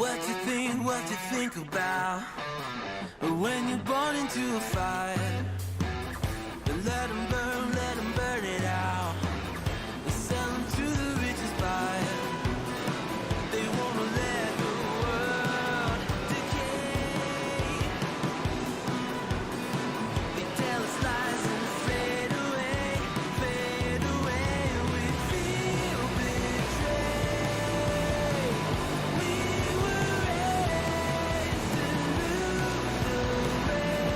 What you think about when you're born into a fire? Let them burn it out. Sell them to the richest buyer. They wanna let the world decay. They tell us lies and fade away, fade away. We feel betrayed. We were raised to lose the race.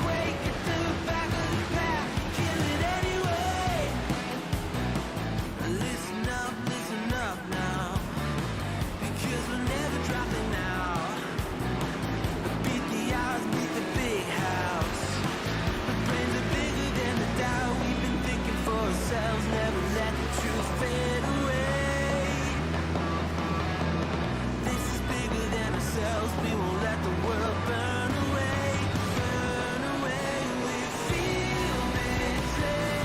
Wake at the back of the pack, kill it anyway. Listen up now, because we're never dropping out. Beat the odds, beat the big house. The brains are bigger than the doubt. We've been thinking for ourselves, never let the truth fade away. This is bigger than ourselves, we won't let the world burn away. Burn away, we feel betrayed.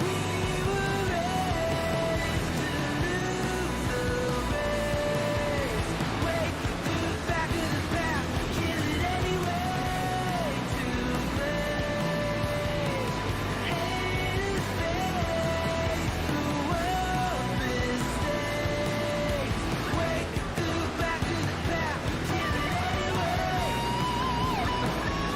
We were raised to lose the race. Wake to the back of the pack, kill it anyway. Too late. Haters face the world's mistakes. Wake to the back of the pack, kill it anyway. And we feel betrayed.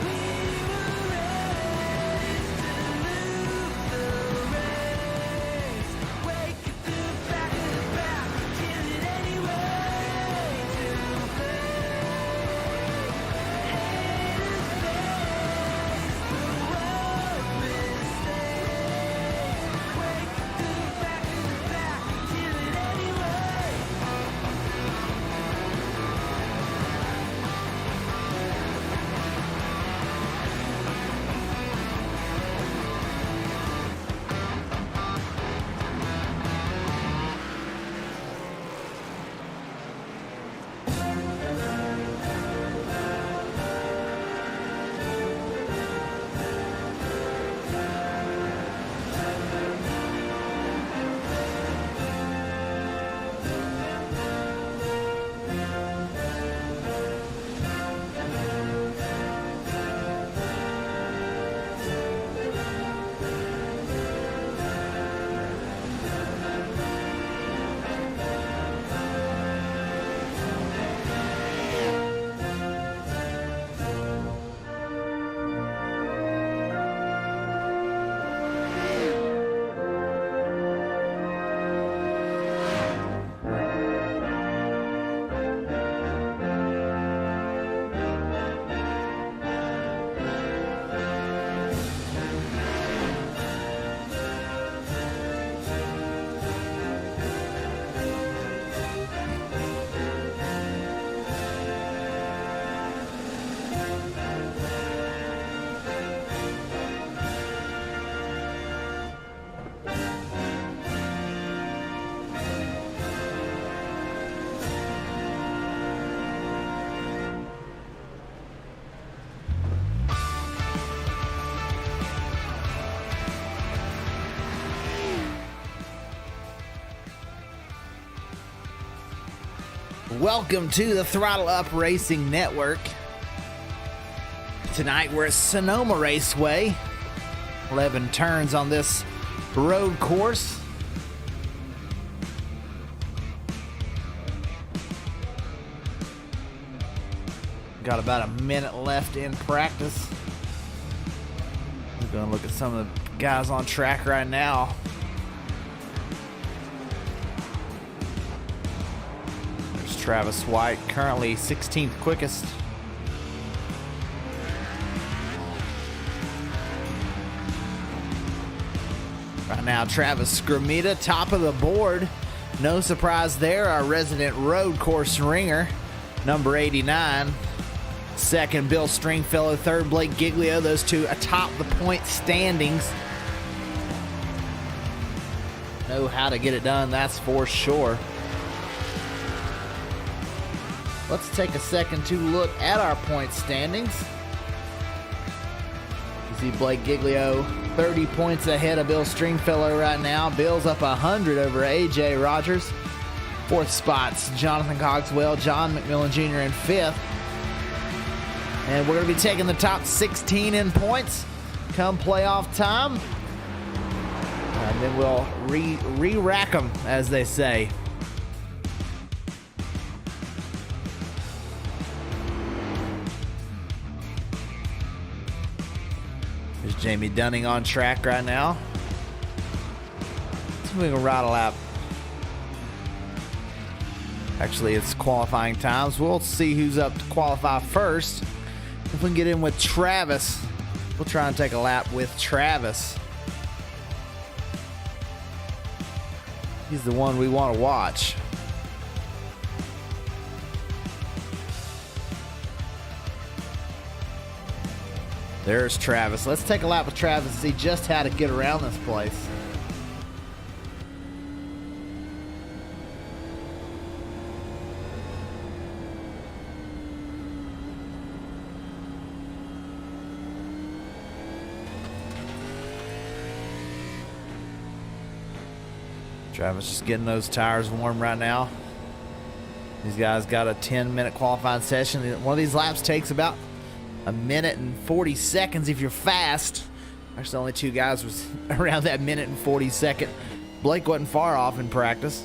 We were raised to lose the race. Wake at the back of the pack, kill it anyway. Too late. Haters face the world's mistakes. Wake at the back of the pack, kill it anyway. Welcome to the Throttle Up Racing Network. Tonight we're at Sonoma Raceway. 11 turns on this road course. Got about a minute left in practice. We're going to look at some of the guys on track right now. Travis White, currently 16th quickest. Right now, Travis Scramita, top of the board. No surprise there, our resident road course ringer, number 89. Second, Bill Stringfellow. Third, Blake Giglio. Those two atop the point standings. Know how to get it done, that's for sure. Let's take a second to look at our point standings. You see Blake Giglio 30 points ahead of Bill Stringfellow right now. Bill's up 100 over AJ Rogers. Fourth spot's Jonathan Cogswell, John McMillan Jr. in fifth. And we're going to be taking the top 16 in points come playoff time. And then we'll re-rack them, as they say. There's Jamie Dunning on track right now. So we can ride a lap. Actually, it's qualifying times. We'll see who's up to qualify first. If we can get in with Travis, we'll try and take a lap with Travis. He's the one we want to watch. There's Travis. Let's take a lap with Travis and see just how to get around this place. Travis just getting those tires warm right now. These guys got a 10-minute qualifying session. One of these laps takes about a minute and 40 seconds if you're fast. Actually, only two guys was around that minute and 40 second. Blake wasn't far off in practice.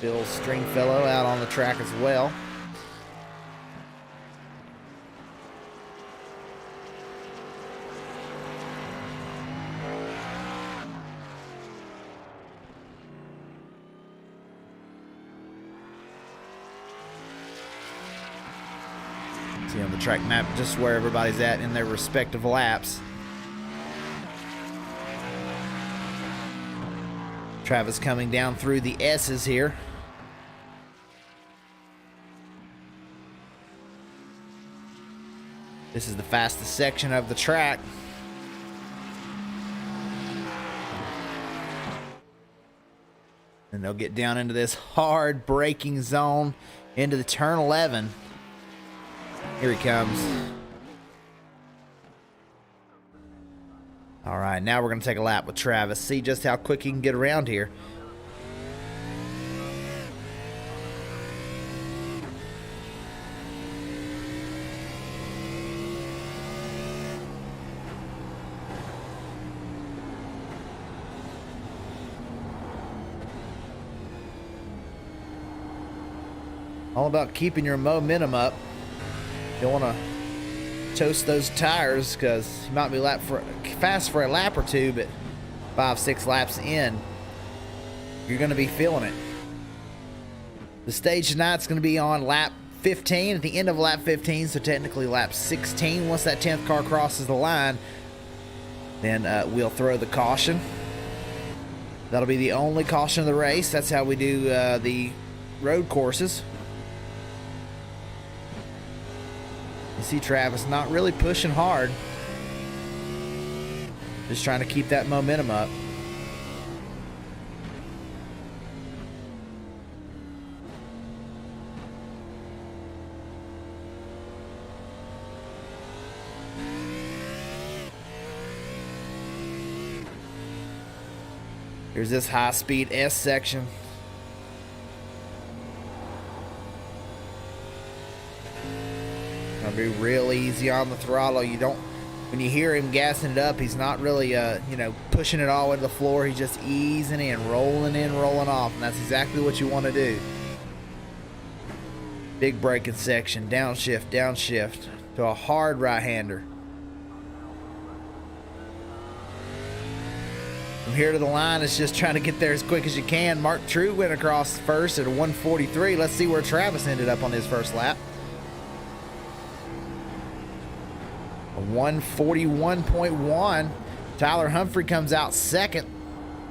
Bill Stringfellow out on the track as well. See on the track map just where everybody's at in their respective laps. Travis coming down through the S's here. This is the fastest section of the track. And they'll get down into this hard braking zone into the turn 11. Here he comes. All right, now we're going to take a lap with Travis. See just how quick he can get around here. All about keeping your momentum up. You don't want to toast those tires because you might be fast for a lap or two, but 5-6 laps in, you're going to be feeling it. The stage tonight's going to be on lap 15, at the end of lap 15, so technically lap 16. Once that 10th car crosses the line, then we'll throw the caution. That'll be the only caution of the race. That's how we do the road courses. You see Travis not really pushing hard. Just trying to keep that momentum up. Here's this high-speed S section. Gonna be real easy on the throttle. You don't, when you hear him gassing it up, he's not really, pushing it all into the floor. He's just easing in, rolling off, and that's exactly what you want to do. Big braking section, downshift to a hard right-hander. From here to the line, it's just trying to get there as quick as you can. Mark True went across first at a 143. Let's see where Travis ended up on his first lap. A 141.1. Tyler Humphrey comes out second.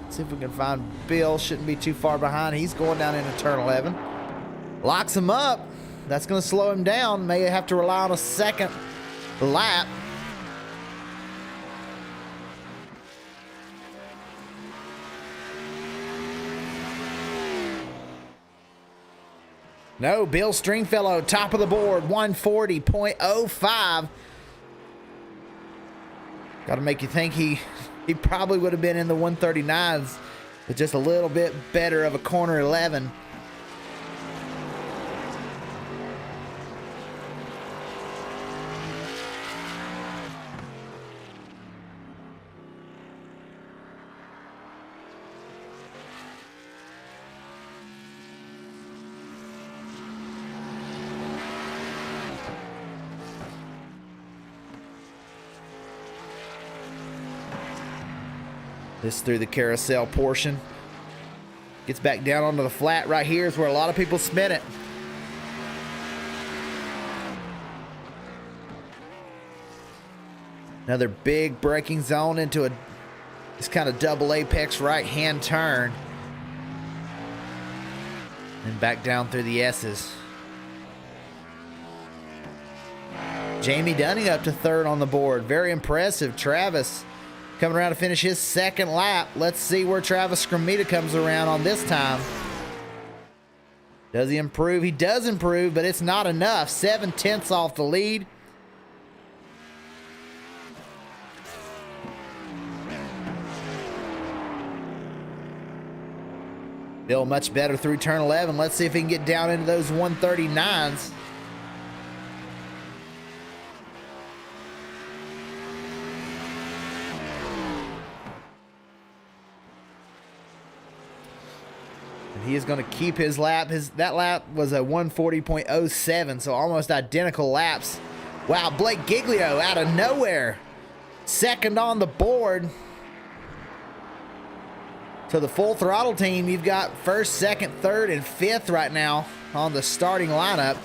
See if we can find Bill. Shouldn't be too far behind. He's going down into turn 11. Locks him up. That's going to slow him down. May have to rely on a second lap. No, Bill Stringfellow, top of the board, 140.05. Got to make you think he probably would have been in the 139s with just a little bit better of a corner 11. This through the carousel portion. Gets back down onto the flat. Right here is where a lot of people spin it. Another big braking zone into this kind of double apex right-hand turn. And back down through the S's. Jamie Dunning up to third on the board. Very impressive. Travis coming around to finish his second lap. Let's see where Travis Scramita comes around on this time. Does he improve? He does improve, but it's not enough. 7/10 off the lead. Bill much better through turn 11. Let's see if he can get down into those 139s. He is going to keep his lap. That lap was a 140.07, so almost identical laps. Wow, Blake Giglio out of nowhere. Second on the board. So the full throttle team, you've got first, second, third, and fifth right now on the starting lineup.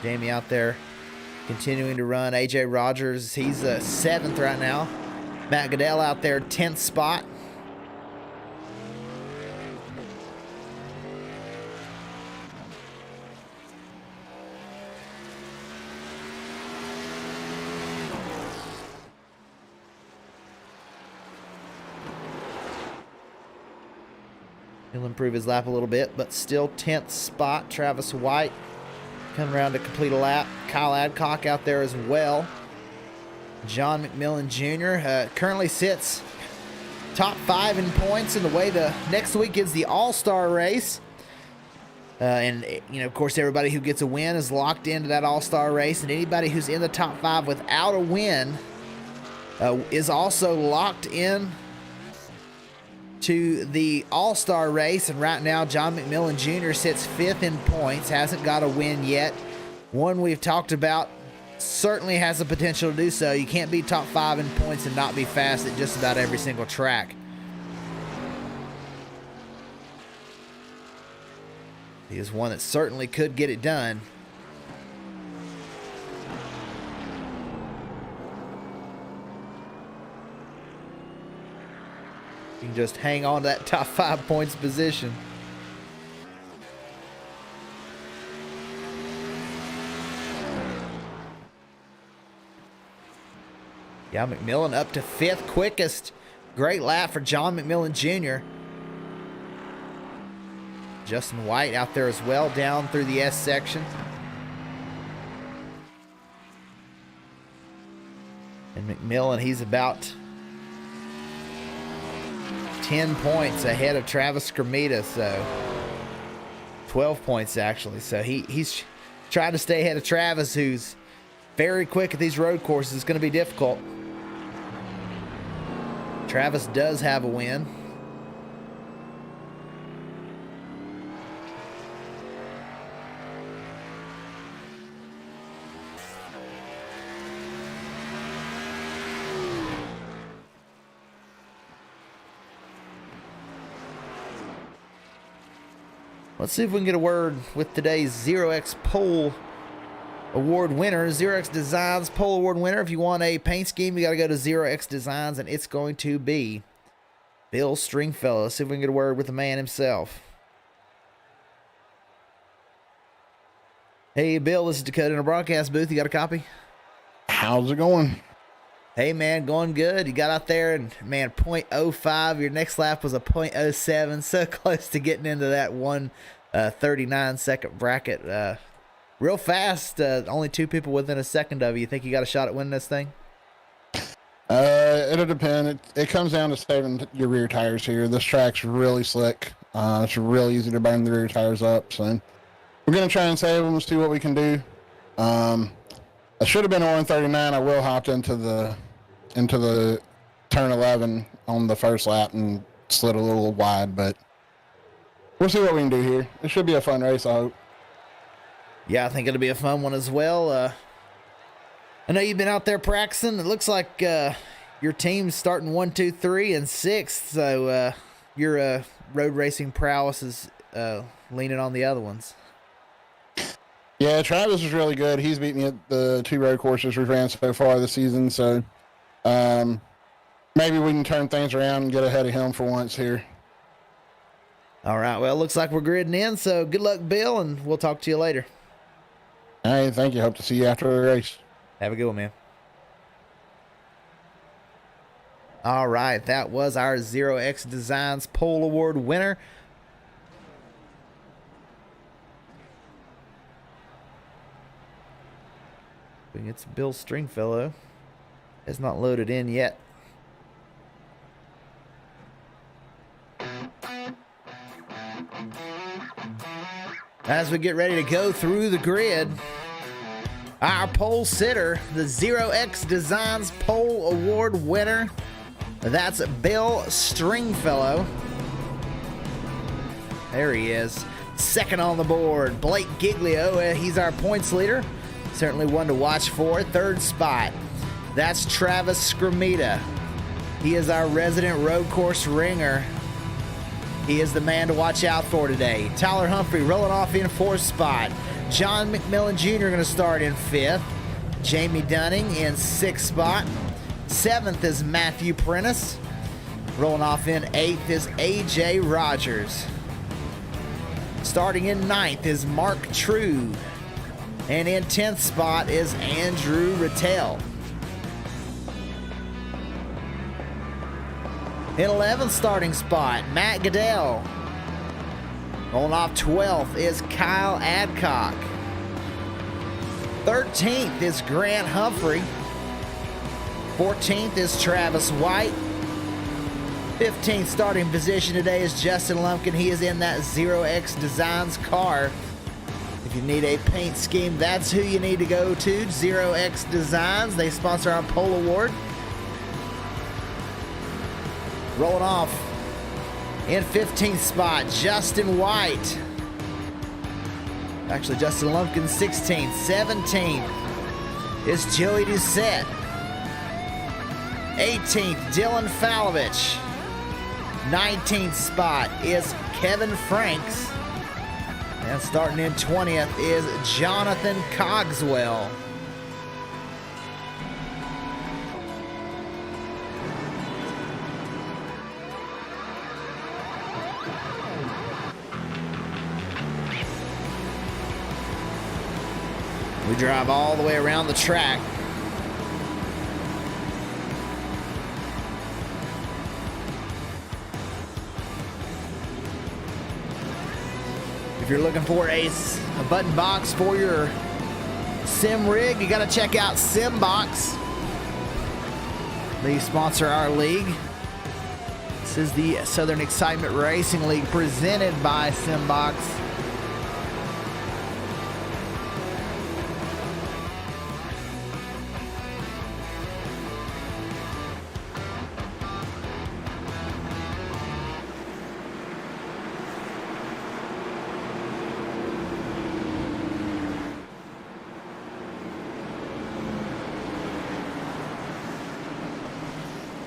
Jamie out there continuing to run. AJ Rogers, he's seventh right now. Matt Goodell out there, 10th spot. He'll improve his lap a little bit, but still 10th spot. Travis White coming around to complete a lap. Kyle Adcock out there as well. John McMillan Jr. Currently sits top 5 in points in the way the next week is the All-Star race. And, you know, of course, everybody who gets a win is locked into that All-Star race. And anybody who's in the top 5 without a win is also locked in to the All-Star race. And right now, John McMillan Jr. sits 5th in points, hasn't got a win yet. One we've talked about certainly has the potential to do so. You can't be top 5 in points and not be fast at just about every single track. He is one that certainly could get it done. You can just hang on to that top 5 points position. Yeah, McMillan up to 5th quickest. Great lap for John McMillan Jr. Justin White out there as well, down through the S section. And McMillan, he's about 10 points ahead of Travis Scramita, so 12 points actually. So he's trying to stay ahead of Travis, who's very quick at these road courses. It's going to be difficult. Travis does have a win. Let's see if we can get a word with today's 0x pole Award winner, 0x Designs Pole Award winner. If you want a paint scheme, you got to go to 0x Designs, and it's going to be Bill Stringfellow. Let's see if we can get a word with the man himself. Hey, Bill, this is Dakota in a broadcast booth. You got a copy? How's it going? Hey, man, going good. You got out there and, man, .05. Your next lap was a .07. So close to getting into that 1:39-second bracket. Real fast. Only 2 people within a second of you. You think you got a shot at winning this thing? It'll depend. It comes down to saving your rear tires here. This track's really slick. It's real easy to burn the rear tires up. So we're going to try and save them, see what we can do. I should have been on 139. I will hopped into the turn 11 on the first lap and slid a little wide, but we'll see what we can do here. It should be a fun race, I hope. Yeah, I think it'll be a fun one as well. I know you've been out there practicing. It looks like your team's starting 1, 2, 3, and 6th, so your road racing prowess is leaning on the other ones. Yeah, Travis is really good. He's beat me at the 2 road courses we've ran so far this season, so maybe we can turn things around and get ahead of him for once here. All right, well, it looks like we're gridding in, so good luck, Bill, and we'll talk to you later. All right, thank you. Hope to see you after the race. Have a good one, man. All right, that was our 0x Designs Pole Award winner. I think it's Bill Stringfellow. It's not loaded in yet. As we get ready to go through the grid, our pole sitter, the 0x Designs Pole Award winner, that's Bill Stringfellow. There he is. Second on the board, Blake Giglio. He's our points leader. Certainly one to watch for. Third spot, that's Travis Scramita. He is our resident road course ringer. He is the man to watch out for today. Tyler Humphrey rolling off in 4th spot. John McMillan Jr. going to start in 5th. Jamie Dunning in 6th spot. 7th is Matthew Prentice. Rolling off in 8th is AJ Rogers. Starting in 9th is Mark True. And in 10th spot is Andrew Rattel. In 11th starting spot, Matt Goodell. Rolling off 12th is Kyle Adcock. 13th is Grant Humphrey. 14th is Travis White. 15th starting position today is Justin Lumpkin. He is in that 0x Designs car. If you need a paint scheme, that's who you need to go to. 0x Designs. They sponsor our Pole Award. Rolling off in 15th spot, Justin White. Actually, Justin Lumpkin 16th. 17th is Joey Doucette. 18th, Dylan Falovich. 19th spot is Kevin Franks. And starting in 20th is Jonathan Cogswell. We drive all the way around the track. If you're looking for a button box for your sim rig, you got to check out SimBox. They sponsor our league. This is the Southern Excitement Racing League presented by SimBox.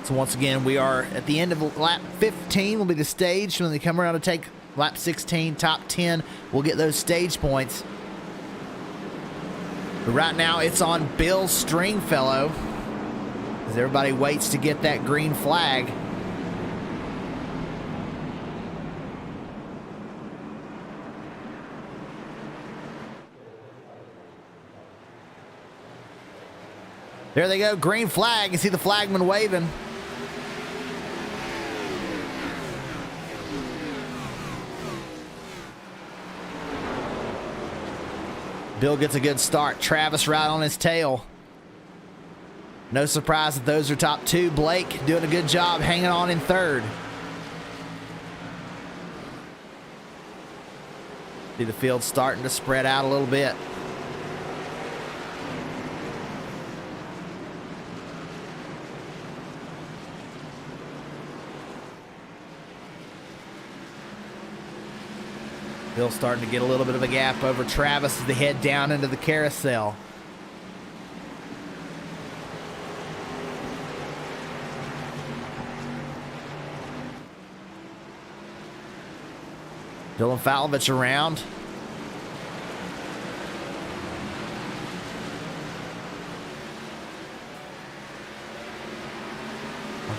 So once again, we are at the end of lap 15 will be the stage. When they come around to take lap 16, top 10, we'll get those stage points. But right now, it's on Bill Stringfellow as everybody waits to get that green flag. There they go, green flag. You see the flagman waving. Bill gets a good start. Travis right on his tail. No surprise that those are top two. Blake doing a good job hanging on in third. See the field starting to spread out a little bit. Bill starting to get a little bit of a gap over Travis as they head down into the carousel. Dylan Falovich around.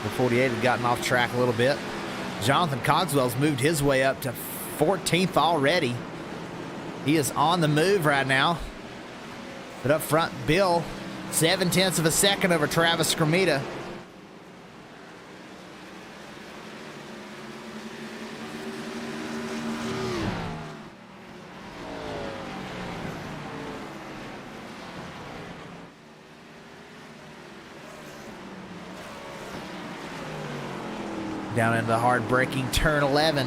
The 48 had gotten off track a little bit. Jonathan Cogswell's moved his way up to 14th already. He is on the move right now. But up front, Bill, 0.7 of a second over Travis Cremita. Down into the hard braking turn 11.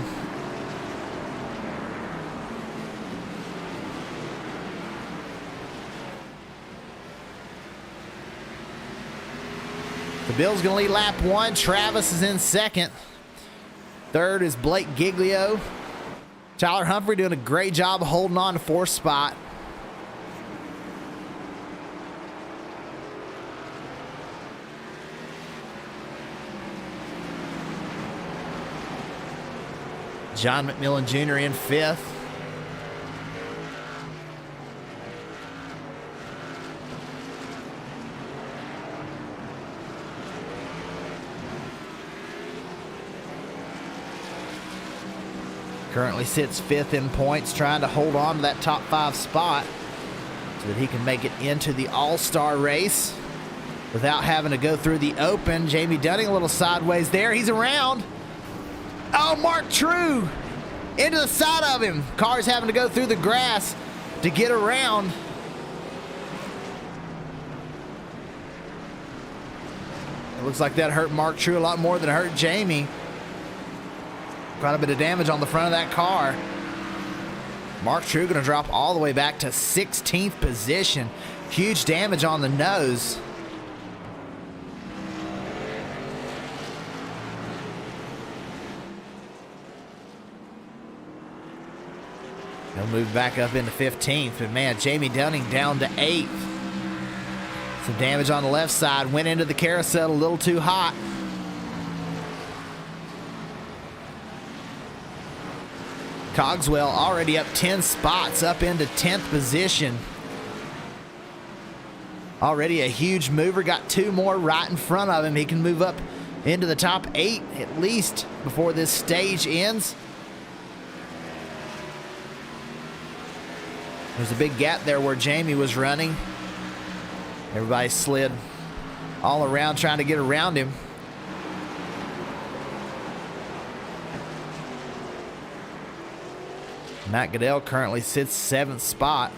The Bill's going to lead lap 1. Travis is in second. Third is Blake Giglio. Tyler Humphrey doing a great job of holding on to fourth spot. John McMillan Jr. in fifth. Currently sits fifth in points, trying to hold on to that top 5 spot so that he can make it into the All-Star race without having to go through the open. Jamie Dunning a little sideways there. He's around. Oh, Mark True into the side of him. Car's having to go through the grass to get around. It looks like that hurt Mark True a lot more than it hurt Jamie. Quite a bit of damage on the front of that car. Mark True going to drop all the way back to 16th position. Huge damage on the nose. He'll move back up into 15th, but man, Jamie Dunning down to 8th. Some damage on the left side. Went into the carousel a little too hot. Cogswell already up 10 spots, up into 10th position. Already a huge mover. Got 2 more right in front of him. He can move up into the top 8 at least before this stage ends. There's a big gap there where Jamie was running. Everybody slid all around trying to get around him. Matt Goodell currently sits 7th spot.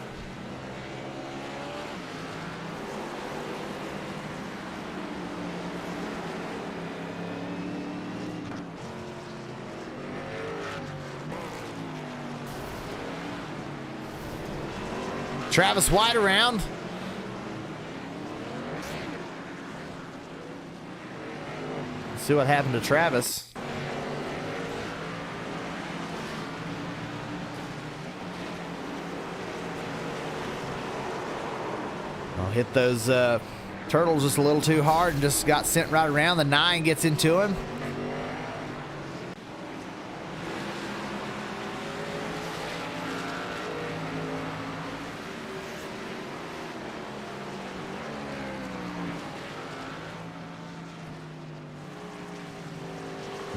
Travis White around. Let's see what happened to Travis. I'll hit those turtles just a little too hard and just got sent right around. The 9 gets into him.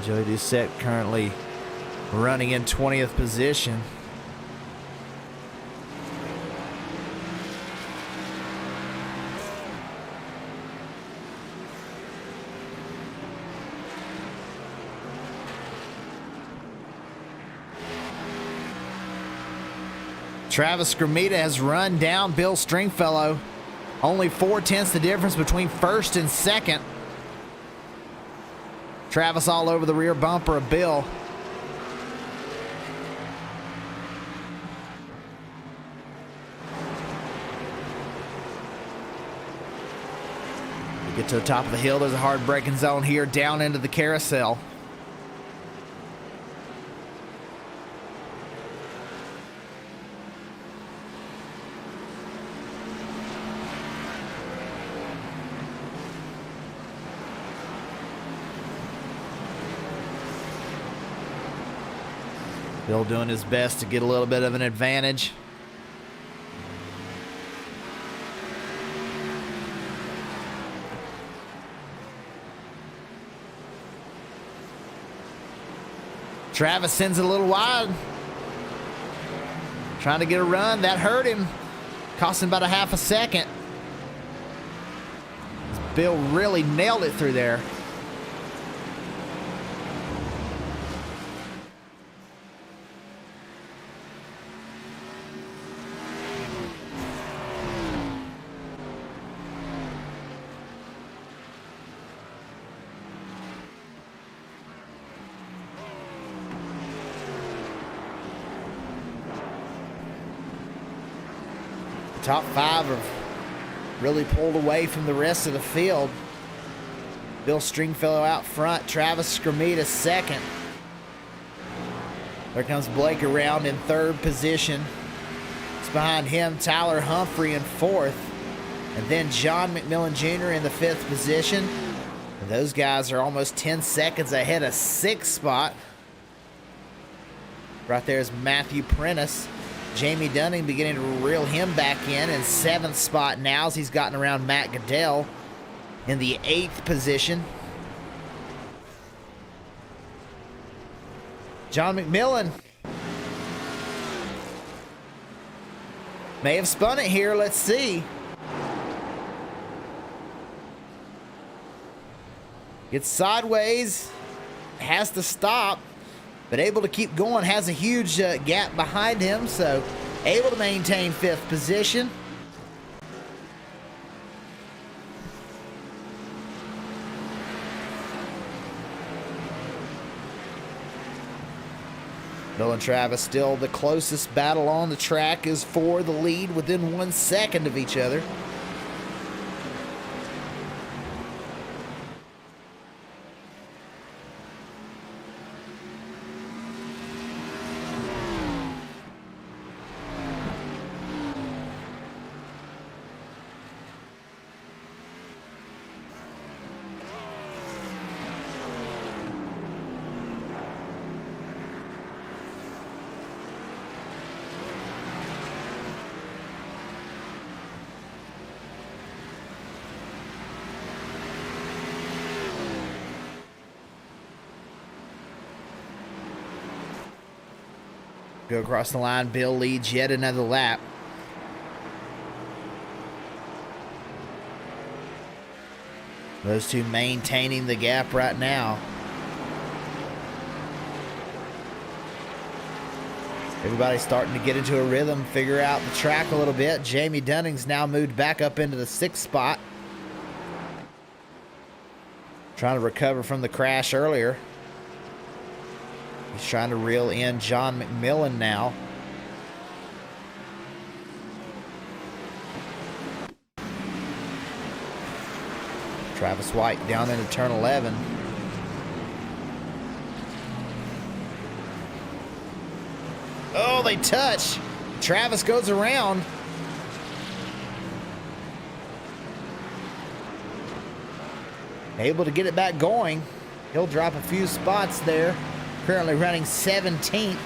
Joey Doucette currently running in 20th position. Travis Scramita has run down Bill Stringfellow. Only 4/10 the difference between first and second. Travis all over the rear bumper of Bill. We get to the top of the hill. There's a hard braking zone here down into the carousel. Bill doing his best to get a little bit of an advantage. Travis sends it a little wide. Trying to get a run. That hurt him. Cost him about a half a second. Bill really nailed it through there. Top five have really pulled away from the rest of the field. Bill Stringfellow out front. Travis Scramita second. There comes Blake around in third position. It's behind him Tyler Humphrey in fourth. And then John McMillan Jr. in the fifth position. And those guys are almost 10 seconds ahead of sixth spot. Right there is Matthew Prentice. Jamie Dunning beginning to reel him back in seventh spot now as he's gotten around Matt Goodell in the eighth position. John McMillan may have spun it here. Let's see. Gets sideways, has to stop. But able to keep going, has a huge gap behind him, so able to maintain fifth position. Bill and Travis still the closest battle on the track is for the lead within 1 second of each other. Go across the line. Bill leads yet another lap. Those two maintaining the gap right now. Everybody's starting to get into a rhythm, figure out the track a little bit. Jamie Dunning's now moved back up into the sixth spot. Trying to recover from the crash earlier. He's trying to reel in John McMillan now. Travis White down into turn 11. Oh, they touch. Travis goes around. Able to get it back going. He'll drop a few spots there. Currently running 17th.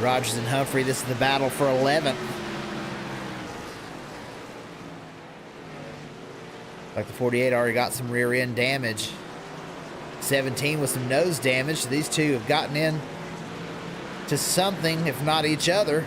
Rogers and Humphrey, this is the battle for 11th. Like the 48 already got some rear end damage. 17 with some nose damage. So these two have gotten in to something, if not each other.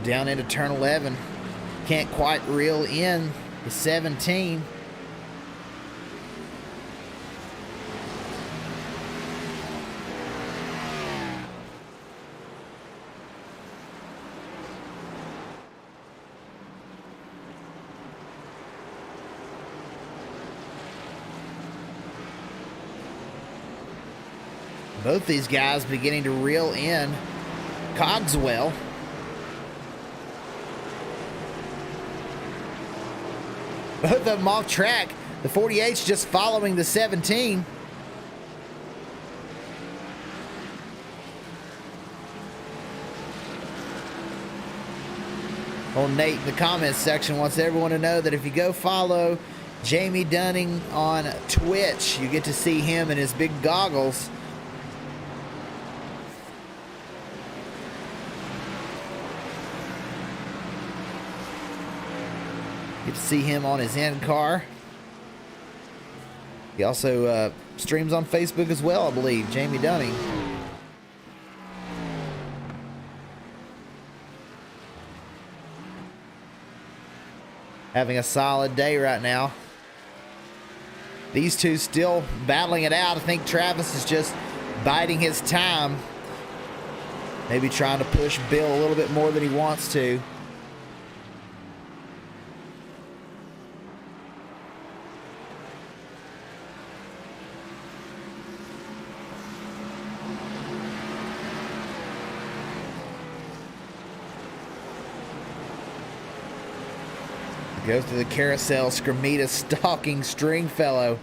Down into turn 11. Can't quite reel in the 17. Both these guys beginning to reel in Cogswell. Both of them off track. The 48's just following the 17. Old Nate in the comments section wants everyone to know that if you go follow Jamie Dunning on Twitch, you get to see him in his big goggles. Get to see him on his end car. He also streams on Facebook as well, I believe. Jamie Dunning. Having a solid day right now. These two still battling it out. I think Travis is just biding his time. Maybe trying to push Bill a little bit more than he wants to. Goes to the carousel, Scramita stalking Stringfellow.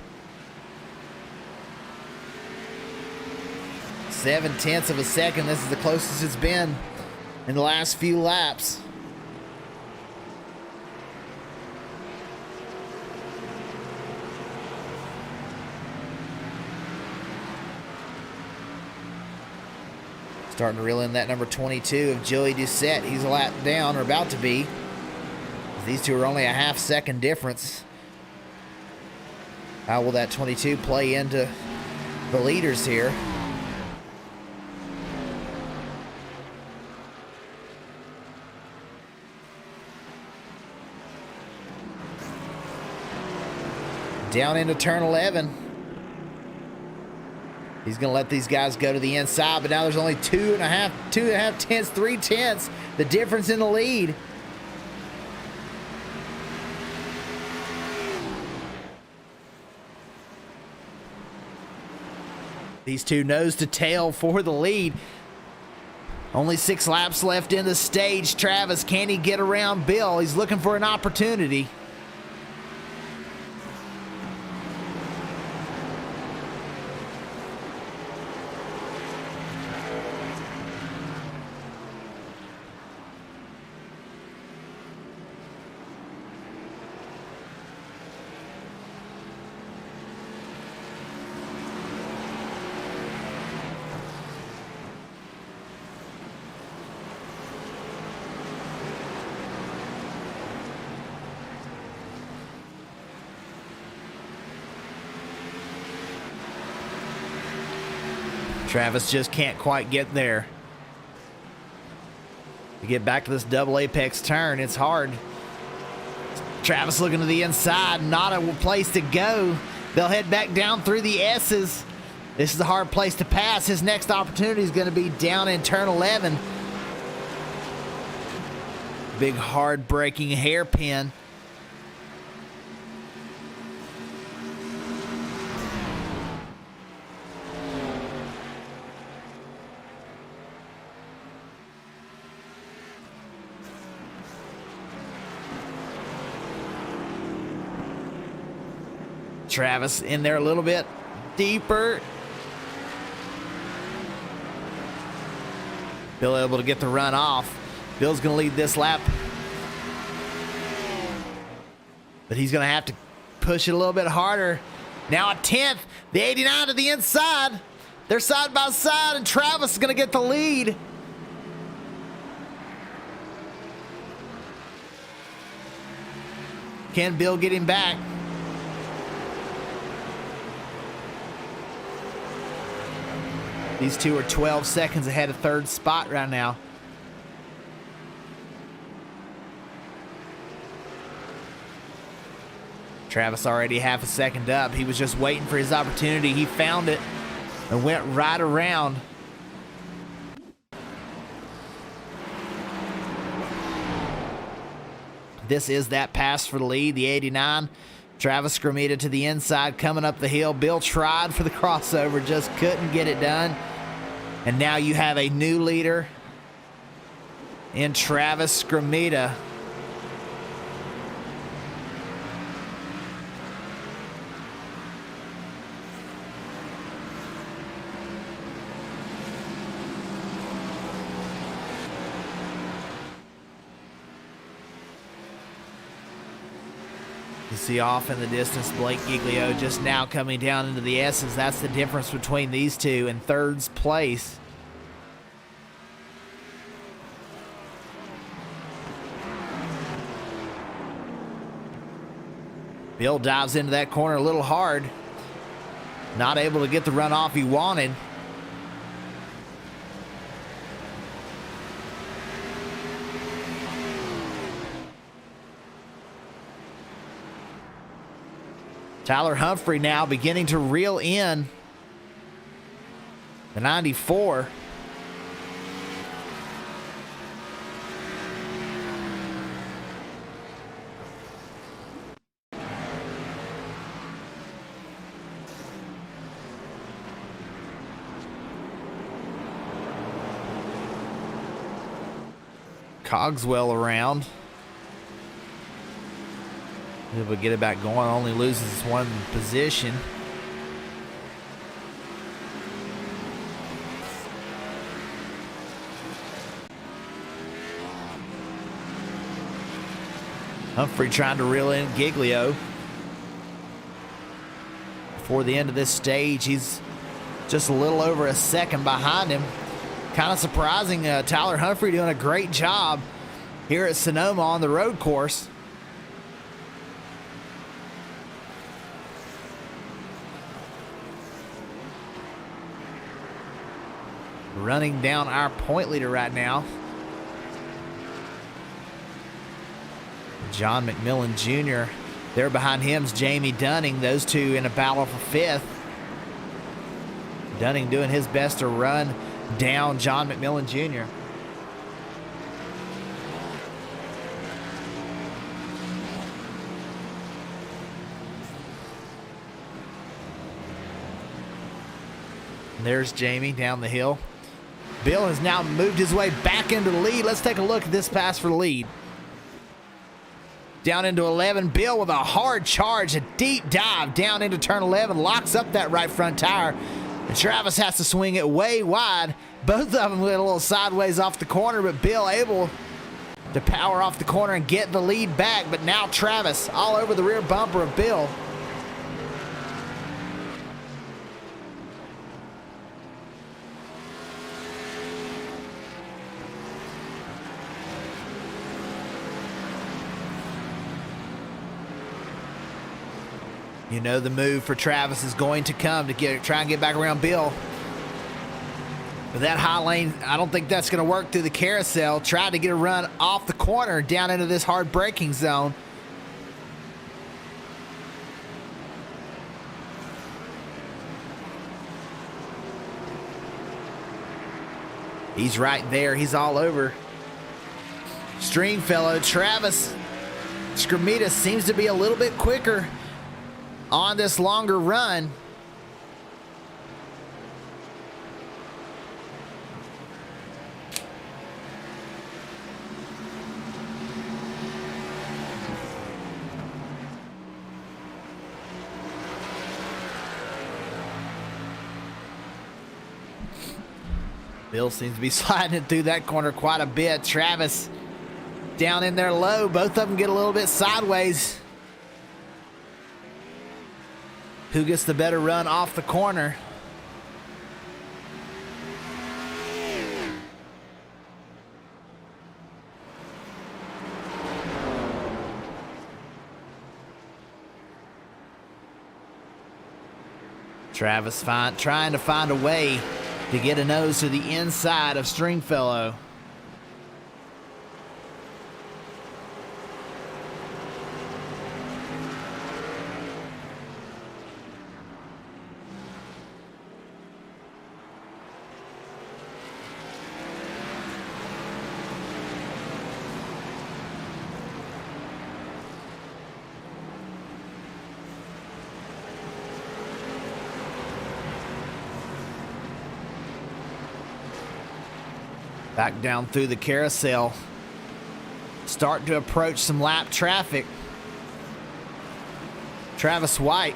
0.7 of a second. This is the closest it's been in the last few laps. Starting to reel in that number 22 of Joey Doucette. He's a lap down, or about to be. These two are only a half-second difference. How will that 22 play into the leaders here? Down into turn 11. He's going to let these guys go to the inside, but now there's only 2.5 tenths, 3 tenths, the difference in the lead. These two nose to tail for the lead. Only 6 laps left in the stage. Travis, can he get around Bill? He's looking for an opportunity. Travis just can't quite get there. To get back to this double apex turn, it's hard. Travis looking to the inside, not a place to go. They'll head back down through the S's. This is a hard place to pass. His next opportunity is going to be down in turn 11. Big hard braking hairpin. Travis in there a little bit deeper. Bill able to get the run off. Bill's going to lead this lap. But he's going to have to push it a little bit harder. Now a 10th. The 89 to the inside. They're side by side, and Travis is going to get the lead. Can Bill get him back? These two are 12 seconds ahead of third spot right now. Travis already half a second up. He was just waiting for his opportunity. He found it and went right around. This is that pass for the lead, the 89. Travis Scramita to the inside, coming up the hill. Bill tried for the crossover, just couldn't get it done. And now you have a new leader in Travis Scramita. You see off in the distance Blake Giglio just now coming down into the S's. That's the difference between these two in third place. Bill dives into that corner a little hard. Not able to get the run off he wanted. Tyler Humphrey now beginning to reel in the 94. Cogswell around. Able to get it back going, only loses one position. Humphrey trying to reel in Giglio. Before the end of this stage, he's just a little over a second behind him. Kind of surprising. Tyler Humphrey doing a great job here at Sonoma on the road course. Running down our point leader right now. John McMillan Jr. There behind him is Jamie Dunning. Those two in a battle for fifth. Dunning doing his best to run down John McMillan Jr. And there's Jamie down the hill. Bill has now moved his way back into the lead. Let's take a look at this pass for the lead. Down into 11. Bill with a hard charge, a deep dive down into turn 11. Locks up that right front tire. And Travis has to swing it way wide. Both of them went a little sideways off the corner, but Bill able to power off the corner and get the lead back. But now Travis all over the rear bumper of Bill. You know the move for Travis is going to come to try and get back around Bill. But that high lane, I don't think that's going to work through the carousel. Tried to get a run off the corner down into this hard braking zone. He's right there. He's all over. Stringfellow Travis Scramita seems to be a little bit quicker on this longer run. Bill seems to be sliding it through that corner quite a bit. Travis down in there low. Both of them get a little bit sideways. Who gets the better run off the corner? Travis trying to find a way to get a nose to the inside of Stringfellow. Back down through the carousel. Start to approach some lap traffic. Travis White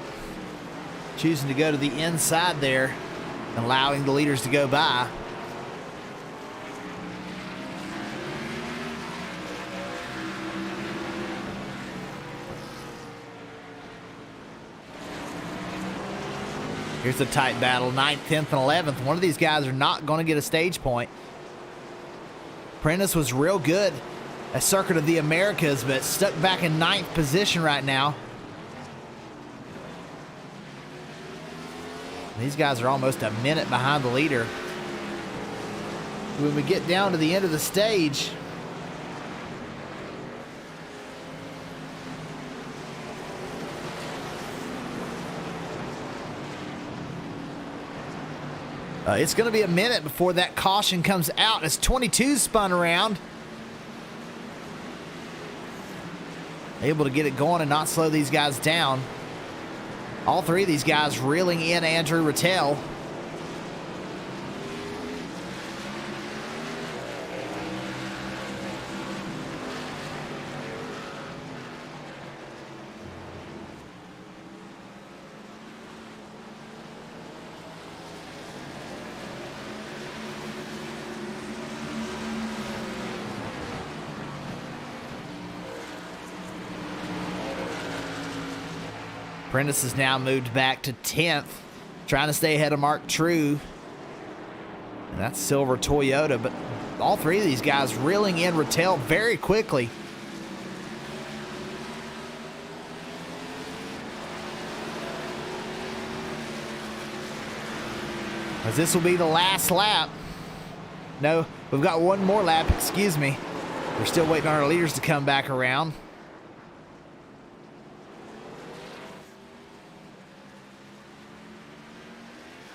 choosing to go to the inside there, allowing the leaders to go by. Here's a tight battle, 9th, 10th, and 11th. One of these guys are not going to get a stage point. Prentice was real good at Circuit of the Americas, but stuck back in 9th position right now. These guys are almost a minute behind the leader. When we get down to the end of the stage, it's going to be a minute before that caution comes out as 22 spun around. Able to get it going and not slow these guys down. All three of these guys reeling in Andrew Rattel. Prentice has now moved back to 10th, trying to stay ahead of Mark True. And that's silver Toyota, but all three of these guys reeling in Rattel very quickly. As this will be the last lap. No, we've got one more lap, excuse me. We're still waiting on our leaders to come back around.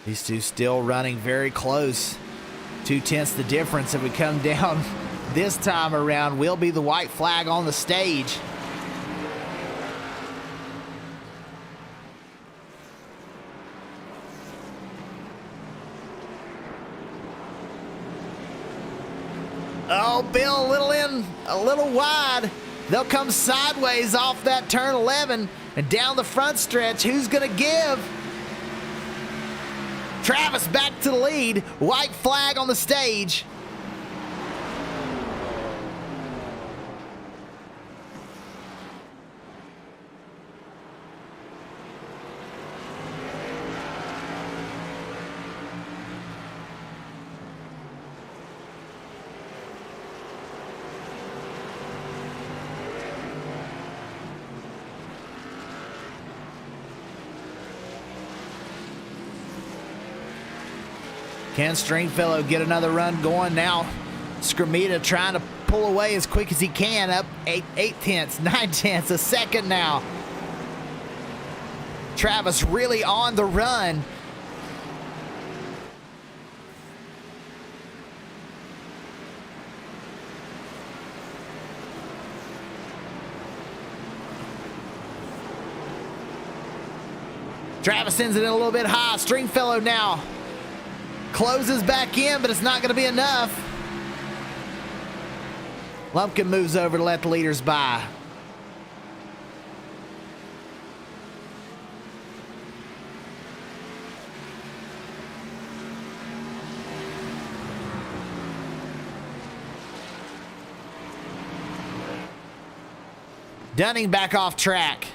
These two still running very close. 2/10 the difference. If we come down this time around, will be the white flag on the stage. Oh, Bill a little wide. They'll come sideways off that turn 11 and down the front stretch. Who's gonna give? Travis back to the lead. White flag on the stage. Can Stringfellow get another run going now? Scramita trying to pull away as quick as he can. Up 8/10, 9/10, a second now. Travis really on the run. Travis sends it in a little bit high. Stringfellow now closes back in, but it's not going to be enough. Lumpkin moves over to let the leaders by. Dunning back off track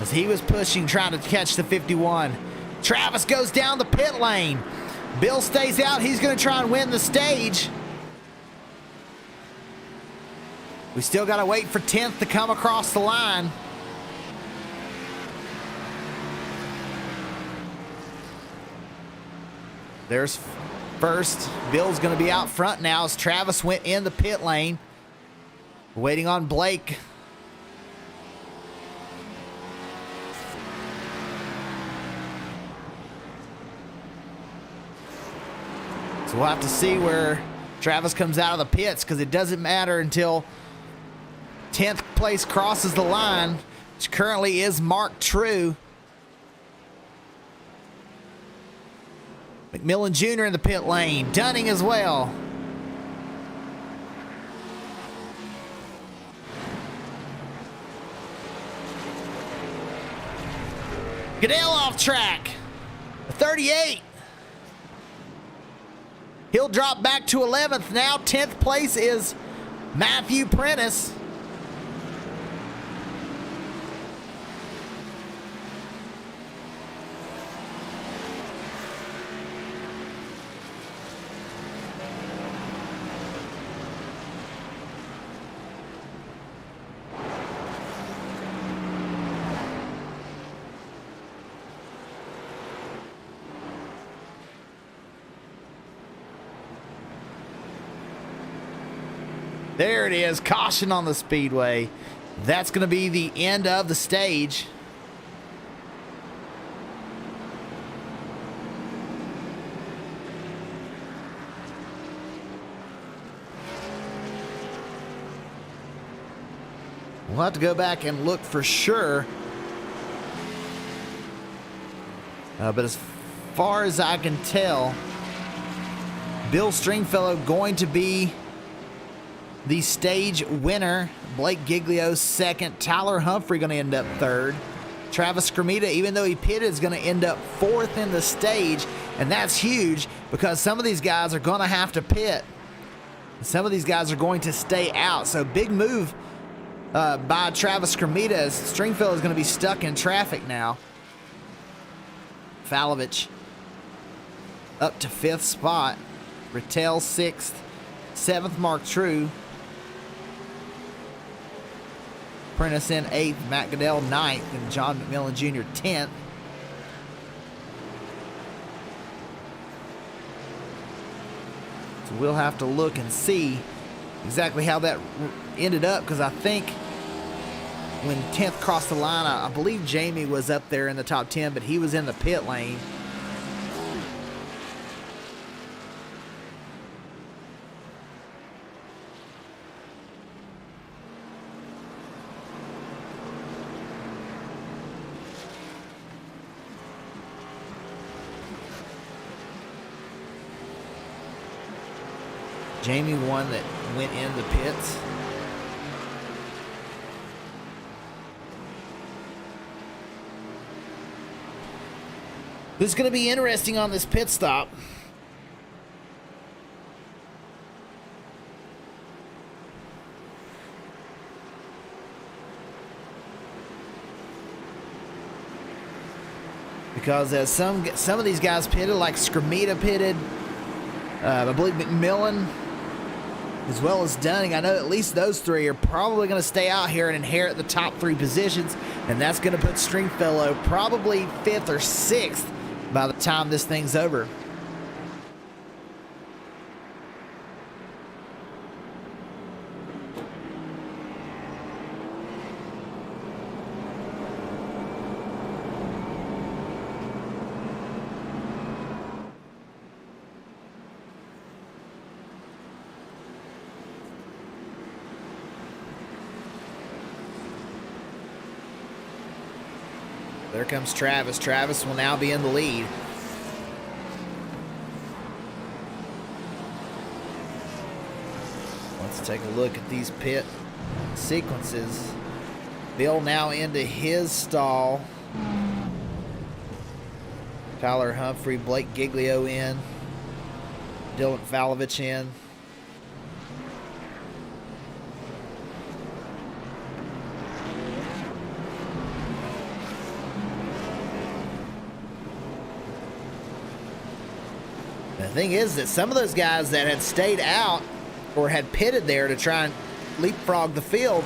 as he was pushing, trying to catch the 51. Travis goes down the pit lane. Bill stays out. He's going to try and win the stage. We still got to wait for 10th to come across the line. There's first. Bill's going to be out front now as Travis went in the pit lane. Waiting on Blake. So we'll have to see where Travis comes out of the pits, because it doesn't matter until 10th place crosses the line, which currently is marked true. McMillan Jr. in the pit lane. Dunning as well. Goodell off track. 38. He'll drop back to 11th now. 10th place is Matthew Prentice. There it is. Caution on the speedway. That's going to be the end of the stage. We'll have to go back and look for sure. But as far as I can tell, Bill Stringfellow going to be the stage winner. Blake Giglio second. Tyler Humphrey going to end up third. Travis Scramita, even though he pitted, is going to end up fourth in the stage. And that's huge because some of these guys are going to have to pit. Some of these guys are going to stay out. So big move by Travis Scramita, as Stringfellow is going to be stuck in traffic now. Falovich up to 5th spot. Rattel 6th. 7th, Mark True. Prentice in 8th, Matt Goodell 9th, and John McMillan Jr. 10th. So we'll have to look and see exactly how that ended up, because I think when 10th crossed the line, I believe Jamie was up there in the top 10, but he was in the pit lane. Jamie one that went in the pits. This is going to be interesting on this pit stop. Because as some of these guys pitted, like Scramita pitted, I believe McMillan, as well as Dunning. I know at least those three are probably going to stay out here and inherit the top 3 positions, and that's going to put Stringfellow probably 5th or 6th by the time this thing's over. There comes Travis. Travis will now be in the lead. Let's take a look at these pit sequences. Bill now into his stall. Tyler Humphrey, Blake Giglio in. Dylan Falovich in. thing is that some of those guys that had stayed out or had pitted there to try and leapfrog the field,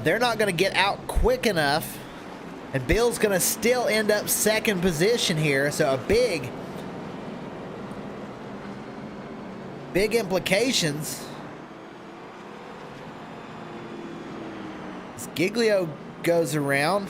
they're not going to get out quick enough. And Bill's going to still end up second position here. So a big implications. As Giglio goes around.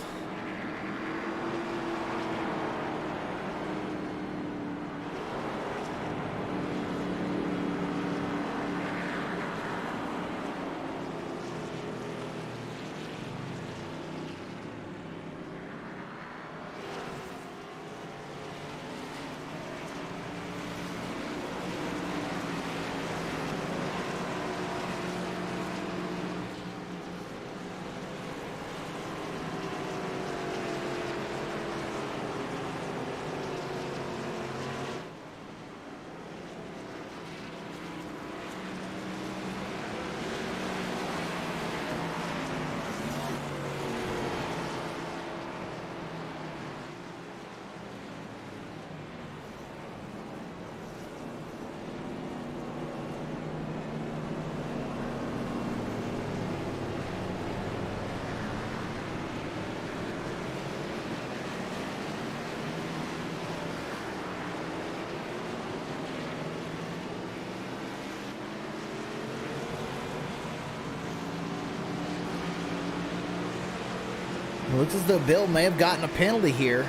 It looks as though Bill may have gotten a penalty here.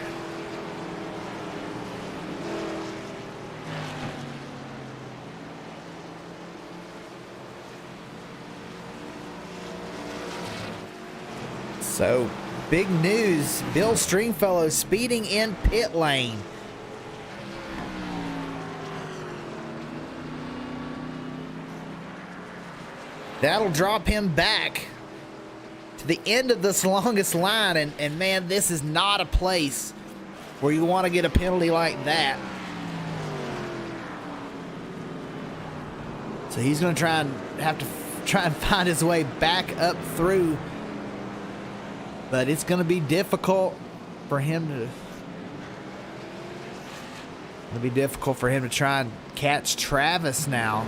So, big news. Bill Stringfellow speeding in pit lane. That'll drop him back to the end of this longest line. And man, this is not a place where you want to get a penalty like that. So he's going to have to try and find his way back up through. But it's going to be difficult for him to try and catch Travis now.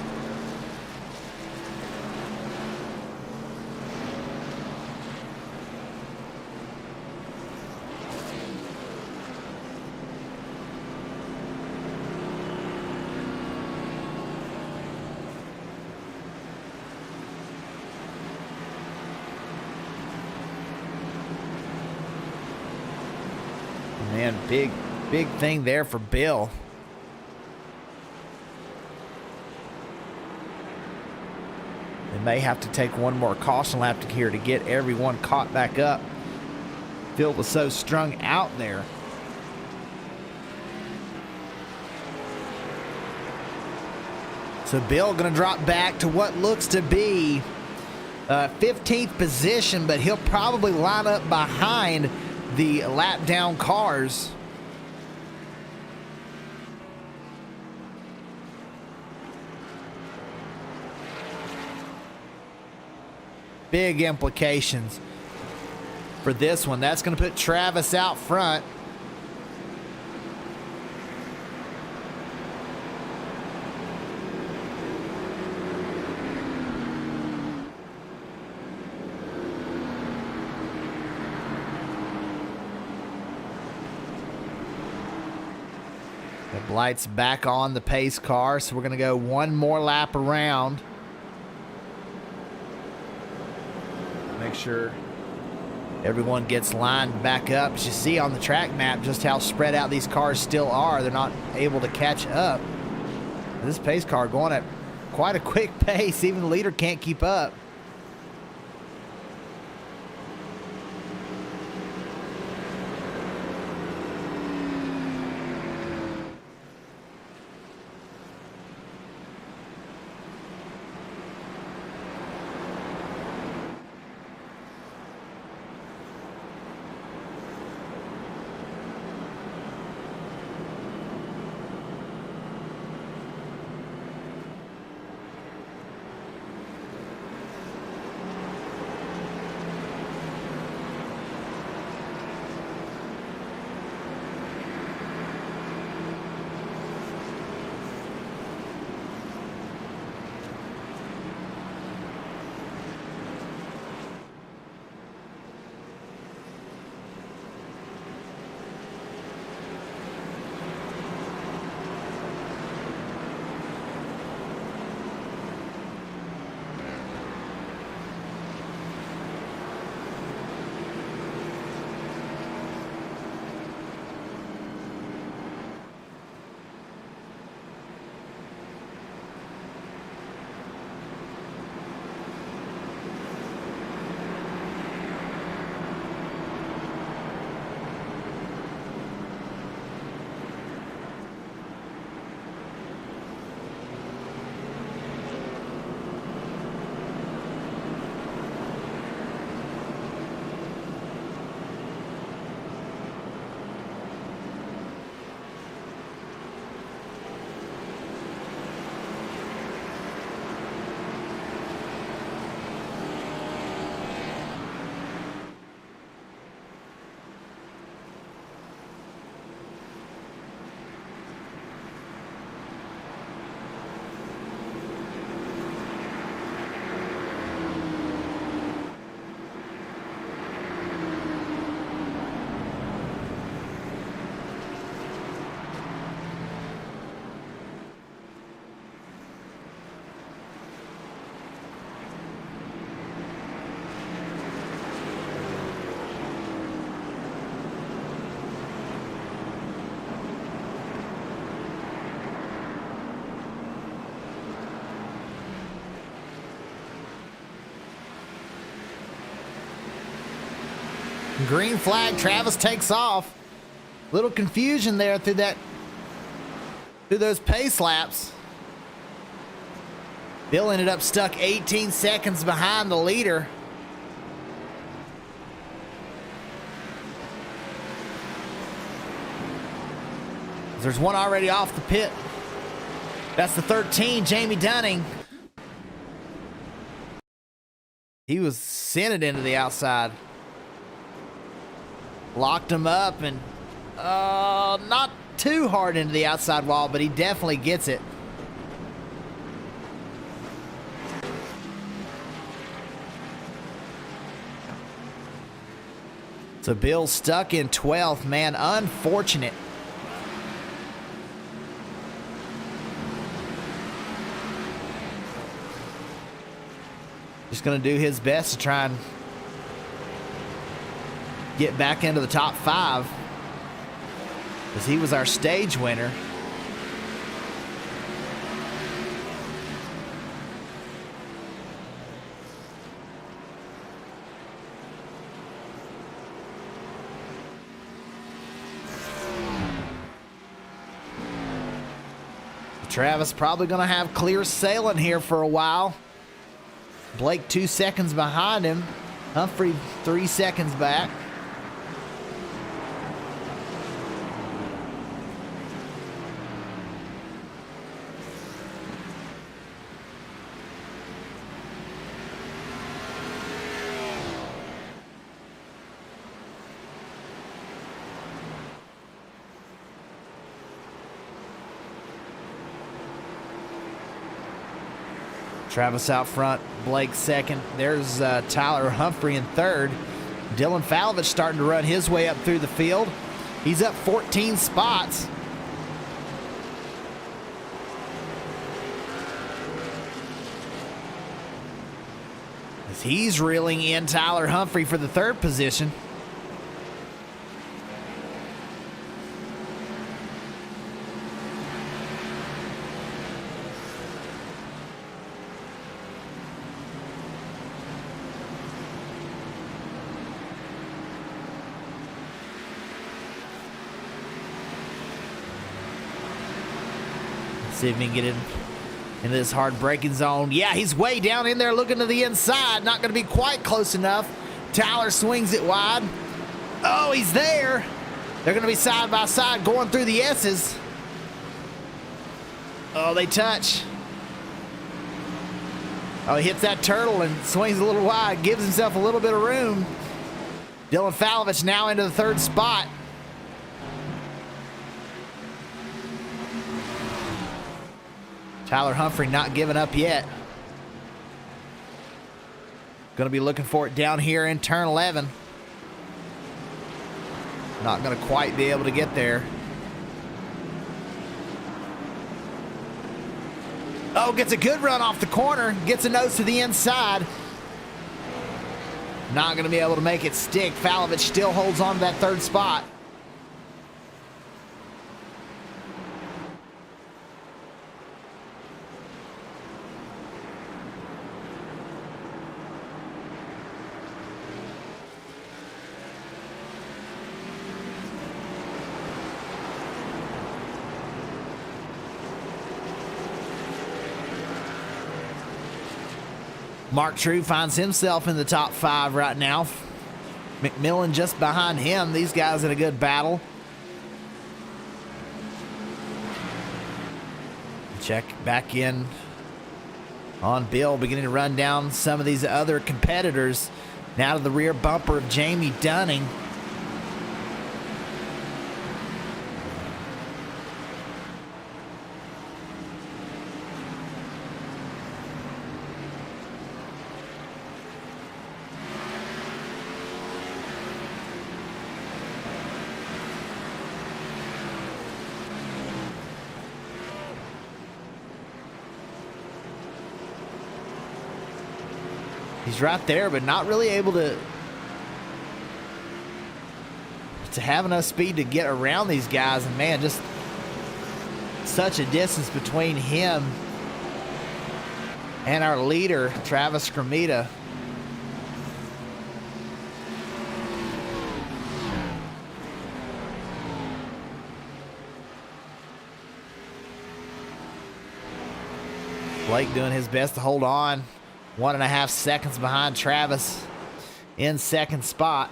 Man, big thing there for Bill. They may have to take one more caution lap here to get everyone caught back up. Bill was so strung out there. So Bill going to drop back to what looks to be 15th position, but he'll probably line up behind the lap down cars. Big implications for this one. That's going to put Travis out front. The lights back on the pace car, so we're going to go one more lap around. Make sure everyone gets lined back up. As you see on the track map just how spread out these cars still are. They're not able to catch up. This pace car going at quite a quick pace. Even the leader can't keep up. Green flag, Travis takes off. Little confusion there through those pace laps. Bill ended up stuck 18 seconds behind the leader. There's one already off the pit. That's the 13, Jamie Dunning. He was sent it into the outside. Locked him up and not too hard into the outside wall, but he definitely gets it. So Bill's stuck in 12th, man, unfortunate. Just going to do his best to try and get back into the top 5 because he was our stage winner. Travis probably going to have clear sailing here for a while. Blake 2 seconds behind him. Humphrey 3 seconds back. Travis out front, Blake second. There's Tyler Humphrey in third. Dylan Falovich starting to run his way up through the field. He's up 14 spots. As he's reeling in Tyler Humphrey for the third position. See if he can get into this hard braking zone. Yeah, he's way down in there looking to the inside. Not going to be quite close enough. Tyler swings it wide. Oh, he's there. They're going to be side by side going through the S's. Oh, they touch. Oh, he hits that turtle and swings a little wide. Gives himself a little bit of room. Dylan Falovich now into the third spot. Tyler Humphrey not giving up yet. Going to be looking for it down here in turn 11. Not going to quite be able to get there. Oh, gets a good run off the corner. Gets a nose to the inside. Not going to be able to make it stick. Falovich still holds on to that third spot. Mark True finds himself in the top 5 right now. McMillan just behind him. These guys in a good battle. Check back in on Bill, beginning to run down some of these other competitors. Now to the rear bumper of Jamie Dunning. He's right there, but not really able to have enough speed to get around these guys. And man, just such a distance between him and our leader, Travis Cremita. Blake doing his best to hold on. 1.5 seconds behind Travis in second spot.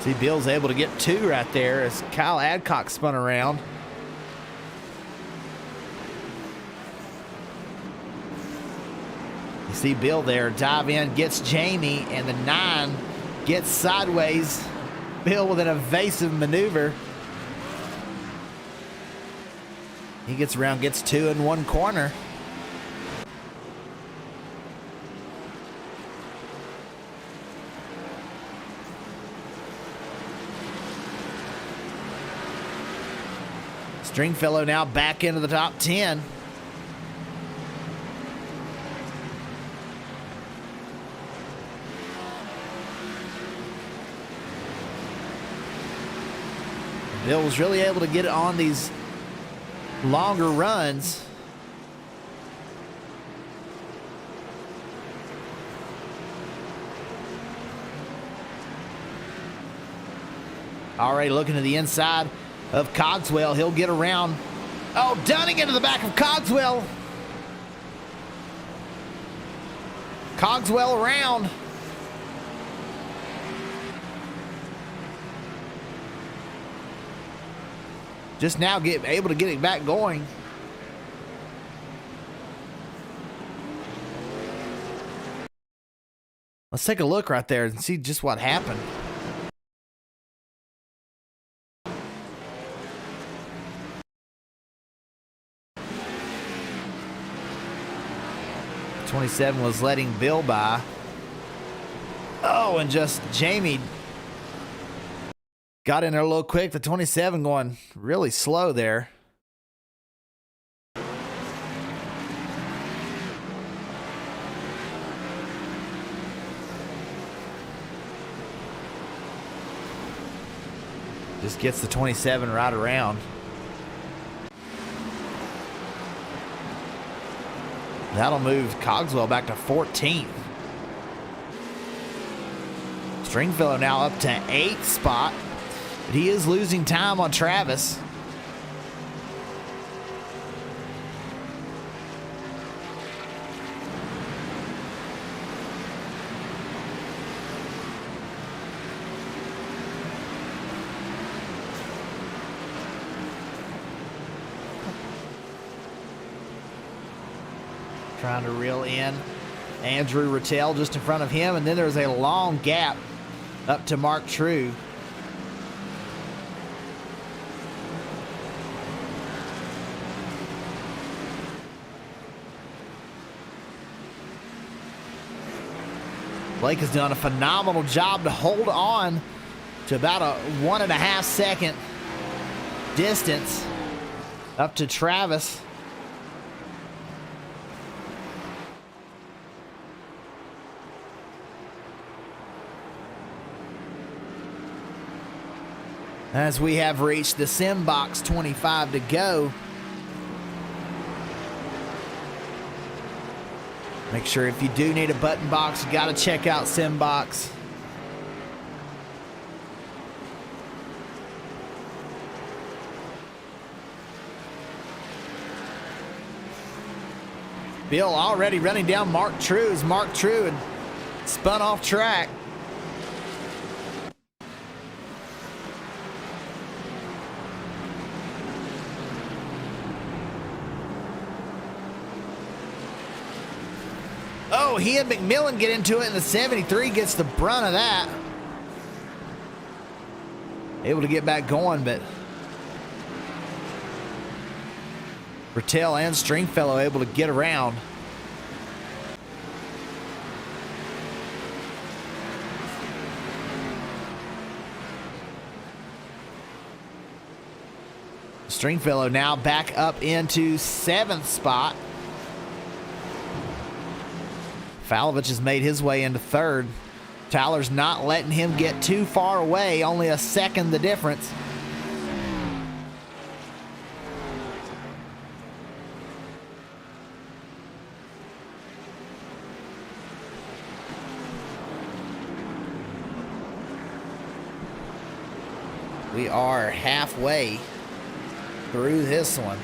See, Bill's able to get 2 right there as Kyle Adcock spun around. You see Bill there dive in, gets Jamie, and the 9 gets sideways. Bill with an evasive maneuver. He gets around, gets 2 in one corner. Stringfellow now back into the top 10. Bill was really able to get it on these longer runs. Already looking to the inside of Cogswell. He'll get around. Oh, Dunning into the back of Cogswell. Cogswell around. Just now able to get it back going. Let's take a look right there and see just what happened. '27 was letting Bill by. Oh, and just Jamie got in there a little quick. The 27 going really slow there. Just gets the 27 right around. That'll move Cogswell back to 14th. Stringfellow now up to 8th spot. But he is losing time on Travis. Trying to reel in Andrew Rattel just in front of him, and then there's a long gap up to Mark True. Blake has done a phenomenal job to hold on to about a 1.5 second distance up to Travis. As we have reached the sim box, 25 to go. Make sure if you do need a button box, you got to check out sim box. Bill already running down Mark True as Mark True had spun off track. Oh, he and McMillan get into it, and the 73 gets the brunt of that. Able to get back going, but Rattel and Stringfellow able to get around. Stringfellow now back up into 7th spot. Falovich has made his way into 3rd. Tyler's not letting him get too far away, only a second the difference. We are halfway through this one.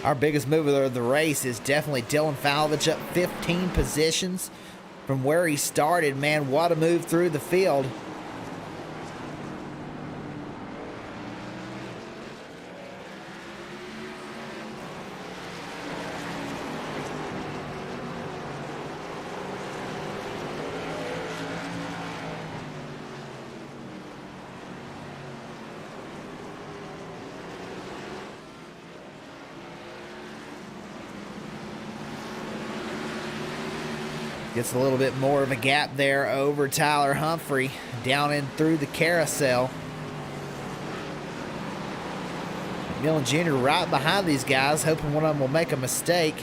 Our biggest mover of the race is definitely Dylan Falovich, up 15 positions from where he started. Man, what a move through the field. Gets a little bit more of a gap there over Tyler Humphrey, down in through the carousel. McMillan Jr. right behind these guys, hoping one of them will make a mistake.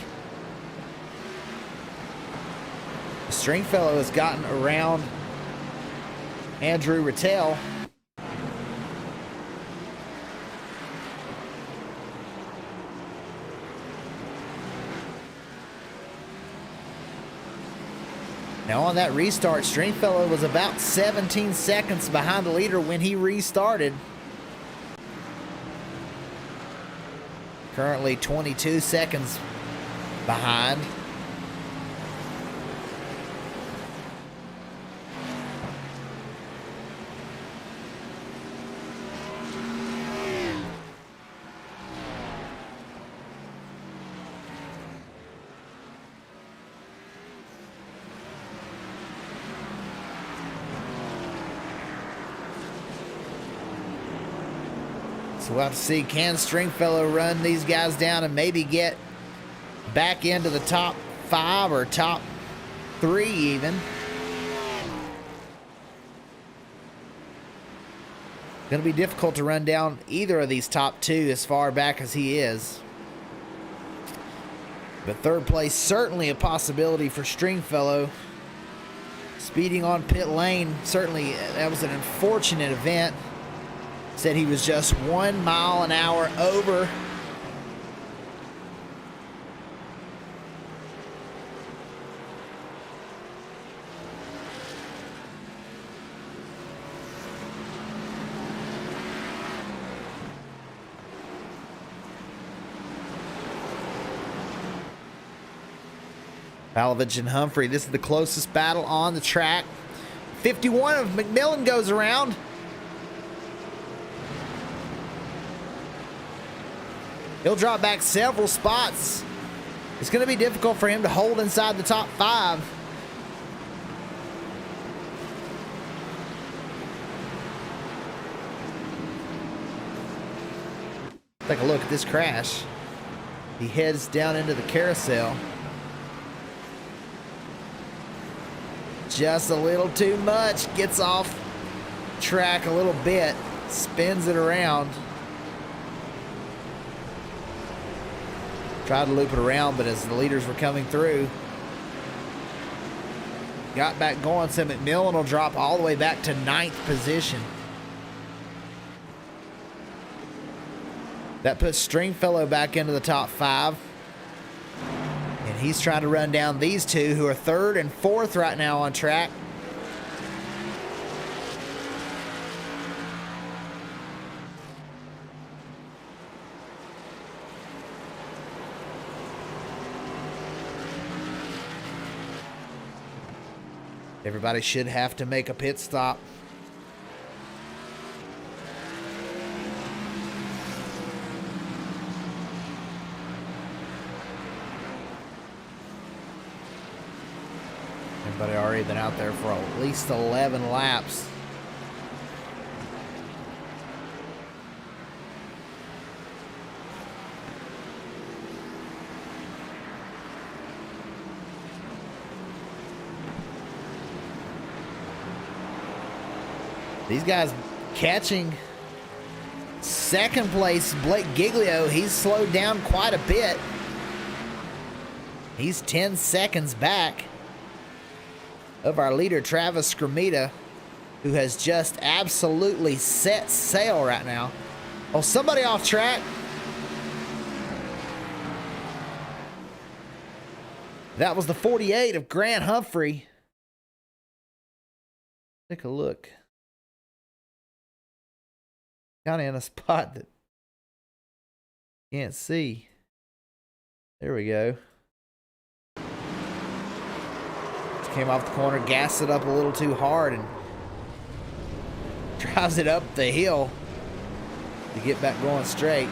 Stringfellow has gotten around Andrew Rattel. Now on that restart, Stringfellow was about 17 seconds behind the leader when he restarted. Currently 22 seconds behind. So we'll have to see, can Stringfellow run these guys down and maybe get back into the top 5 or top 3 even. Going to be difficult to run down either of these top 2 as far back as he is. But third place, certainly a possibility for Stringfellow. Speeding on pit lane, certainly that was an unfortunate event. Said he was just 1 mile an hour over. Falovich and Humphrey, this is the closest battle on the track. 51 of McMillan goes around. He'll drop back several spots. It's going to be difficult for him to hold inside the top 5. Take a look at this crash. He heads down into the carousel. Just a little too much. Gets off track a little bit. Spins it around. Tried to loop it around, but as the leaders were coming through, got back going. So McMillan will drop all the way back to 9th position. That puts Stringfellow back into the top 5. And he's trying to run down these 2 who are 3rd and 4th right now on track. Everybody should have to make a pit stop. Everybody already been out there for at least 11 laps. These guys catching second place Blake Giglio. He's slowed down quite a bit. He's 10 seconds back of our leader, Travis Scramita, who has just absolutely set sail right now. Oh, somebody off track. That was the 48 of Grant Humphrey. Take a look. Kind of in a spot that can't see. There we go. Just came off the corner, gassed it up a little too hard, and drives it up the hill to get back going straight.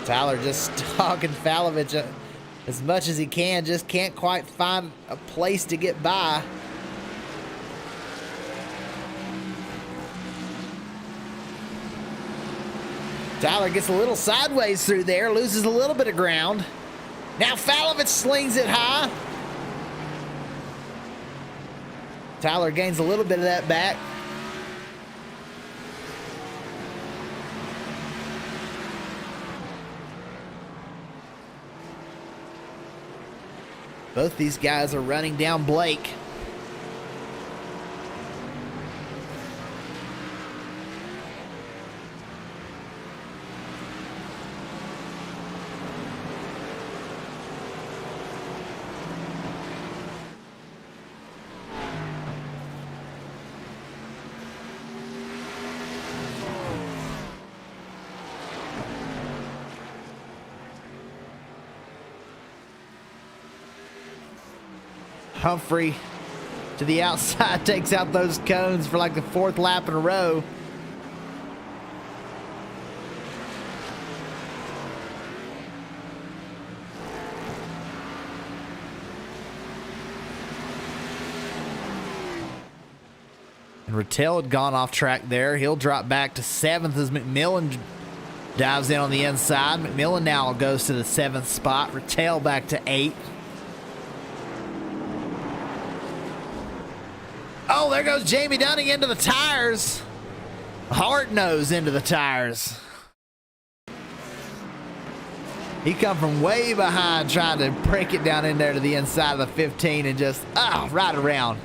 Tyler just stalking Falovich as much as he can, just can't quite find a place to get by. Tyler gets a little sideways through there, loses a little bit of ground. Now Falovich slings it high. Tyler gains a little bit of that back. Both these guys are running down Blake. Humphrey to the outside takes out those cones for like the 4th lap in a row. And Rattel had gone off track there. He'll drop back to 7th as McMillan dives in on the inside. McMillan now goes to the 7th spot. Rattel back to 8th. Oh, there goes Jamie Dunning into the tires. Hard nose into the tires. He come from way behind trying to break it down in there to the inside of the 15 and just, right around.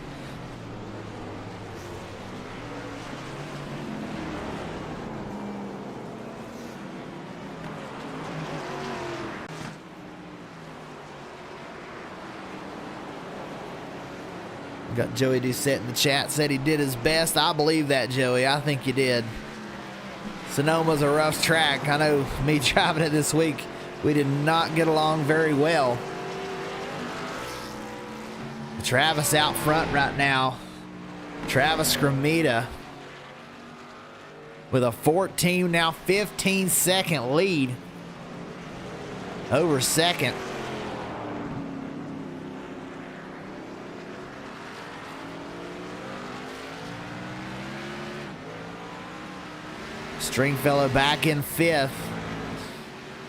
Got Joey Doucette in the chat, said he did his best. I believe that, Joey. I think you did. Sonoma's a rough track. I know me driving it this week, we did not get along very well. Travis out front right now. Travis Scramita with a 14, now 15-second lead over second. Stringfellow back in 5th.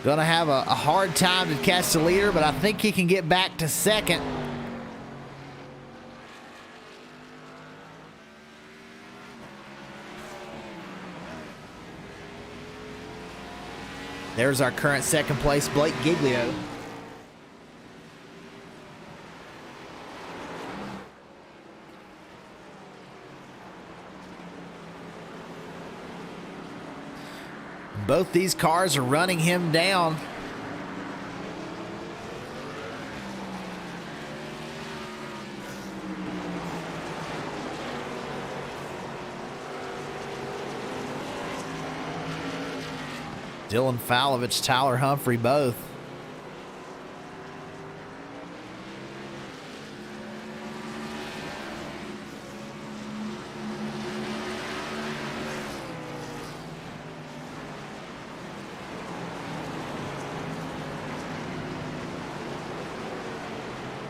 Gonna have a hard time to catch the leader, but I think he can get back to 2nd. There's our current 2nd place, Blake Giglio. Both these cars are running him down. Dylan Falovich, Tyler Humphrey, both.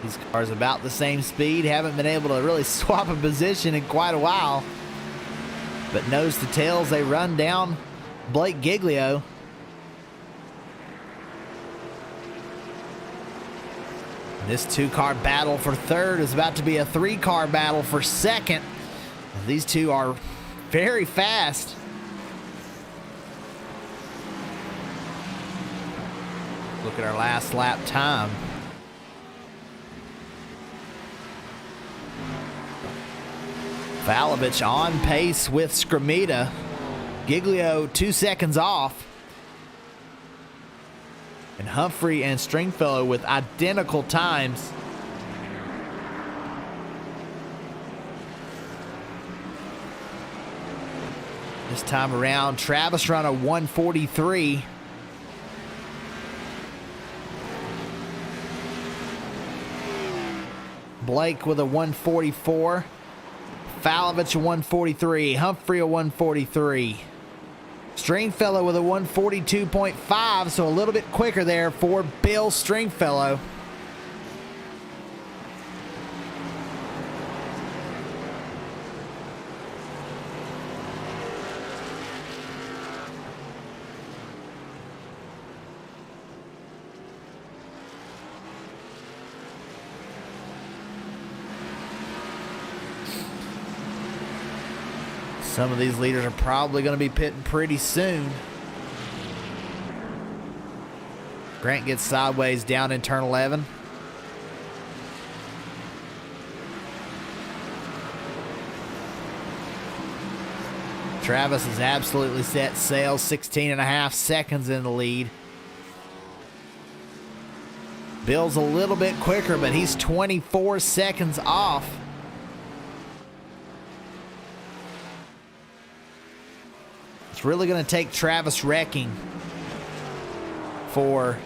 These cars about the same speed, haven't been able to really swap a position in quite a while. But nose to tails, they run down Blake Giglio. This 2-car battle for 3rd is about to be a 3-car battle for 2nd. These two are very fast. Look at our last lap time. Valovich on pace with Scramita. Giglio 2 seconds off. And Humphrey and Stringfellow with identical times. This time around, Travis run a 1:43. Blake with a 1:44. Valovich a 1:43. Humphrey a 1:43. Stringfellow with a 1:42.5, so a little bit quicker there for Bill Stringfellow. Some of these leaders are probably going to be pitting pretty soon. Grant gets sideways down in turn 11. Travis is absolutely set sail, 16.5 seconds in the lead. Bill's a little bit quicker, but he's 24 seconds off. It's really going to take Travis wrecking for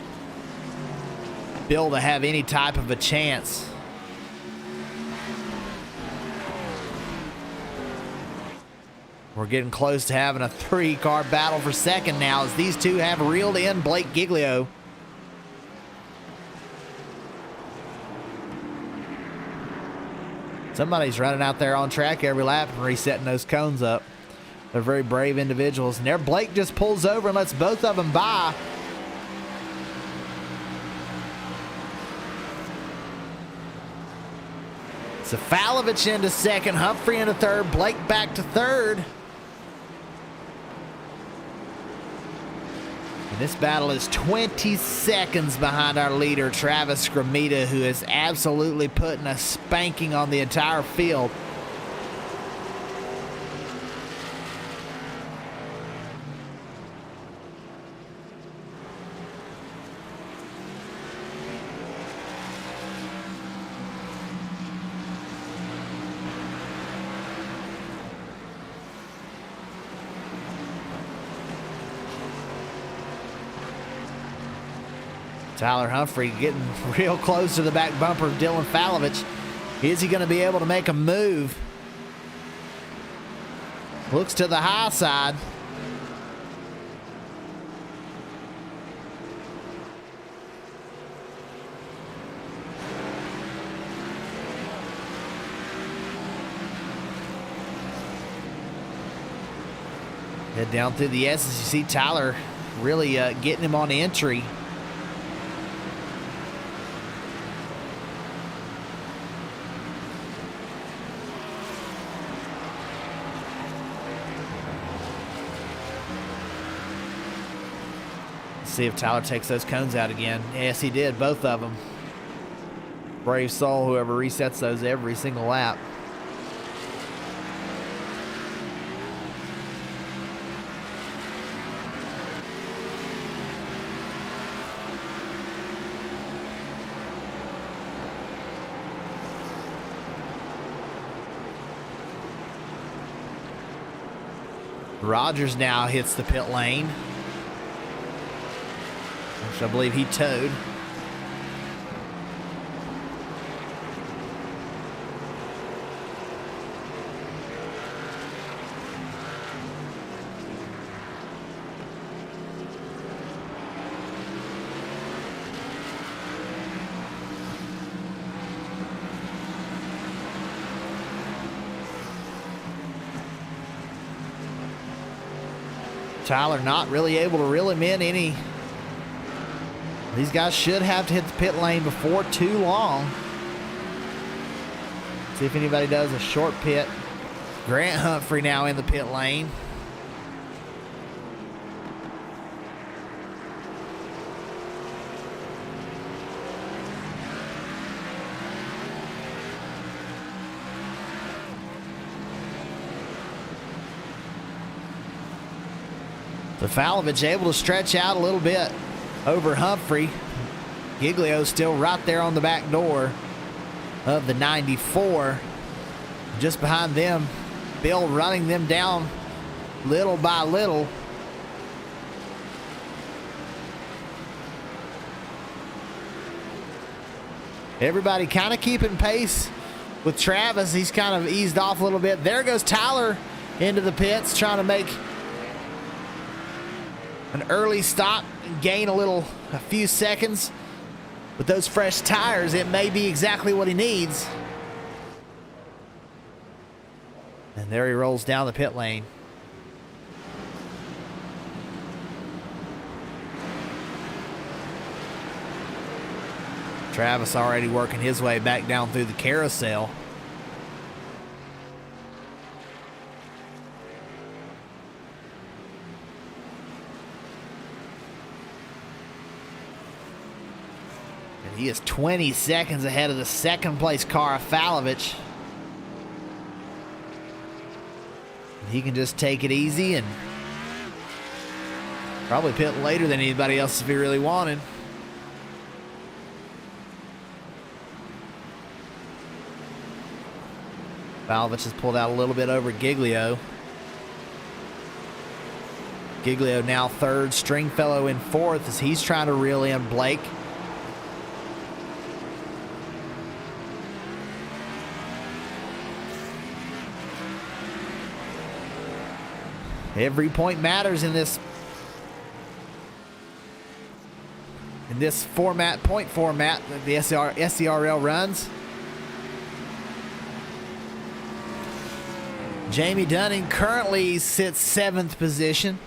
Bill to have any type of a chance. We're getting close to having a 3-car battle for second now as these two have reeled in Blake Giglio. Somebody's running out there on track every lap and resetting those cones up. They're very brave individuals. And there Blake just pulls over and lets both of them by. So Valovich into second, Humphrey into third, Blake back to third. And this battle is 20 seconds behind our leader, Travis Scramita, who is absolutely putting a spanking on the entire field. Tyler Humphrey getting real close to the back bumper of Dylan Valovich. Is he going to be able to make a move? Looks to the high side. Head down through the S's. You see Tyler really getting him on entry. See if Tyler takes those cones out again. Yes, he did, both of them. Brave soul, whoever resets those every single lap. Rogers now hits the pit lane, which I believe he towed. Tyler not really able to reel him in any. These guys should have to hit the pit lane before too long. See if anybody does a short pit. Grant Humphrey now in the pit lane. So Falovich able to stretch out a little bit over Humphrey. Giglio still right there on the back door of the 94. Just behind them, Bill running them down little by little. Everybody kind of keeping pace with Travis. He's kind of eased off a little bit. There goes Tyler into the pits, trying to make an early stop and gain a few seconds. With those fresh tires, it may be exactly what he needs. And there he rolls down the pit lane. Travis already working his way back down through the carousel. And he is 20 seconds ahead of the second place car of Falovich. He can just take it easy and probably pit later than anybody else if he really wanted. Falovich has pulled out a little bit over Giglio. Giglio now third, Stringfellow in fourth as he's trying to reel in Blake. Every point matters in this point format that the SCRL runs. Jamie Dunning currently sits 7th position.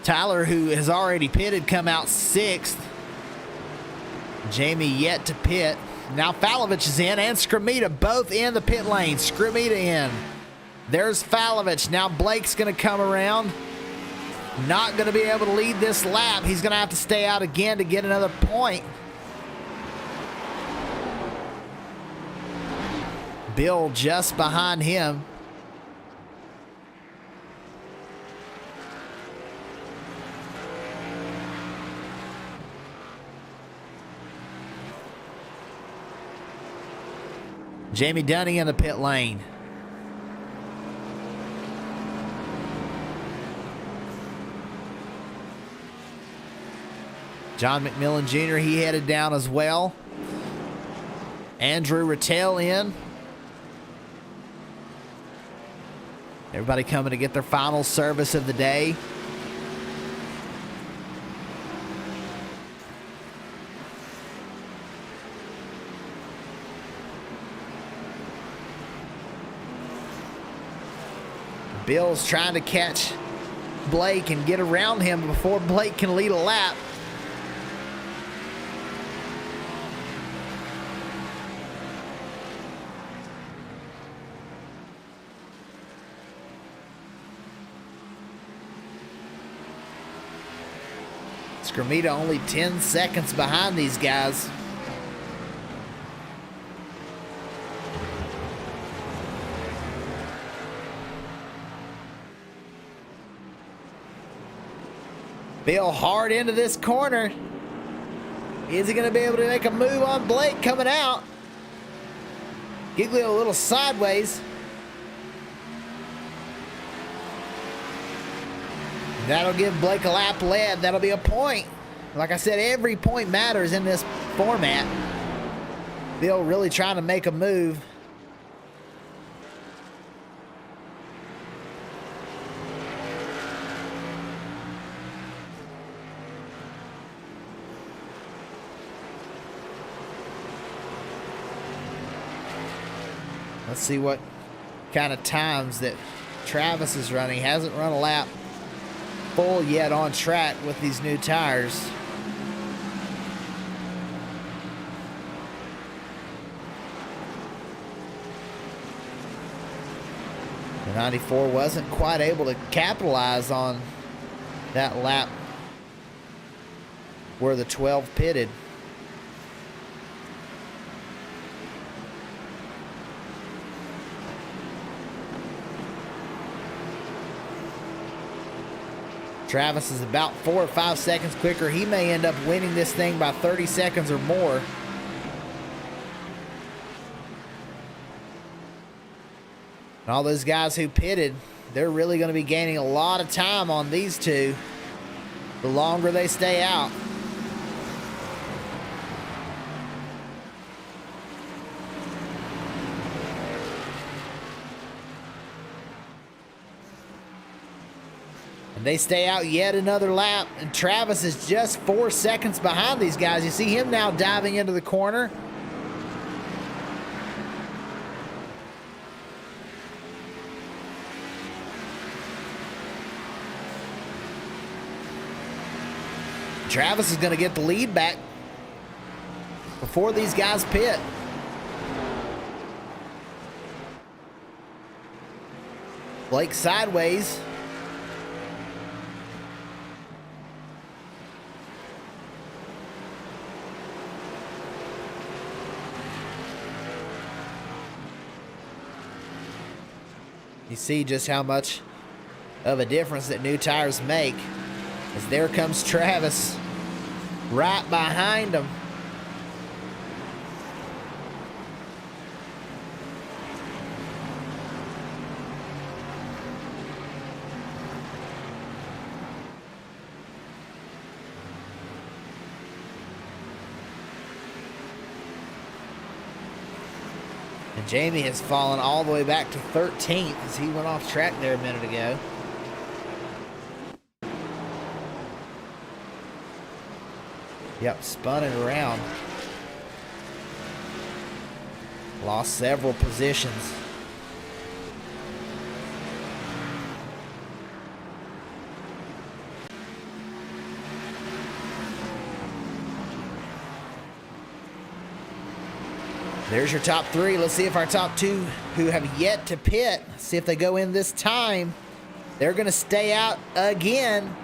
Tyler, who has already pitted, come out 6th. Jamie yet to pit. Now Falovich is in, and Scramita both in the pit lane. Scramita in. There's Falovich. Now Blake's going to come around. Not going to be able to lead this lap. He's going to have to stay out again to get another point. Bill just behind him. Jamie Dunning in the pit lane. John McMillan Jr., he headed down as well. Andrew Rattel in. Everybody coming to get their final service of the day. Bill's trying to catch Blake and get around him before Blake can lead a lap. Scramita only 10 seconds behind these guys. Bill hard into this corner. Is he going to be able to make a move on Blake coming out? Giglio a little sideways. That'll give Blake a lap led. That'll be a point. Like I said, every point matters in this format. Bill really trying to make a move. Let's see what kind of times that Travis is running. He hasn't run a lap full yet on track with these new tires. The 94 wasn't quite able to capitalize on that lap where the 12 pitted. Travis is about 4 or 5 seconds quicker. He may end up winning this thing by 30 seconds or more. And all those guys who pitted, they're really going to be gaining a lot of time on these two the longer they stay out. They stay out yet another lap, and Travis is just 4 seconds behind these guys. You see him now diving into the corner. Travis is going to get the lead back before these guys pit. Blake sideways. You see just how much of a difference that new tires make. As there comes Travis right behind him. And Jamie has fallen all the way back to 13th as he went off track there a minute ago. Yep, spun it around. Lost several positions. There's your top three. Let's see if our top two who have yet to pit, see if they go in this time. They're going to stay out again.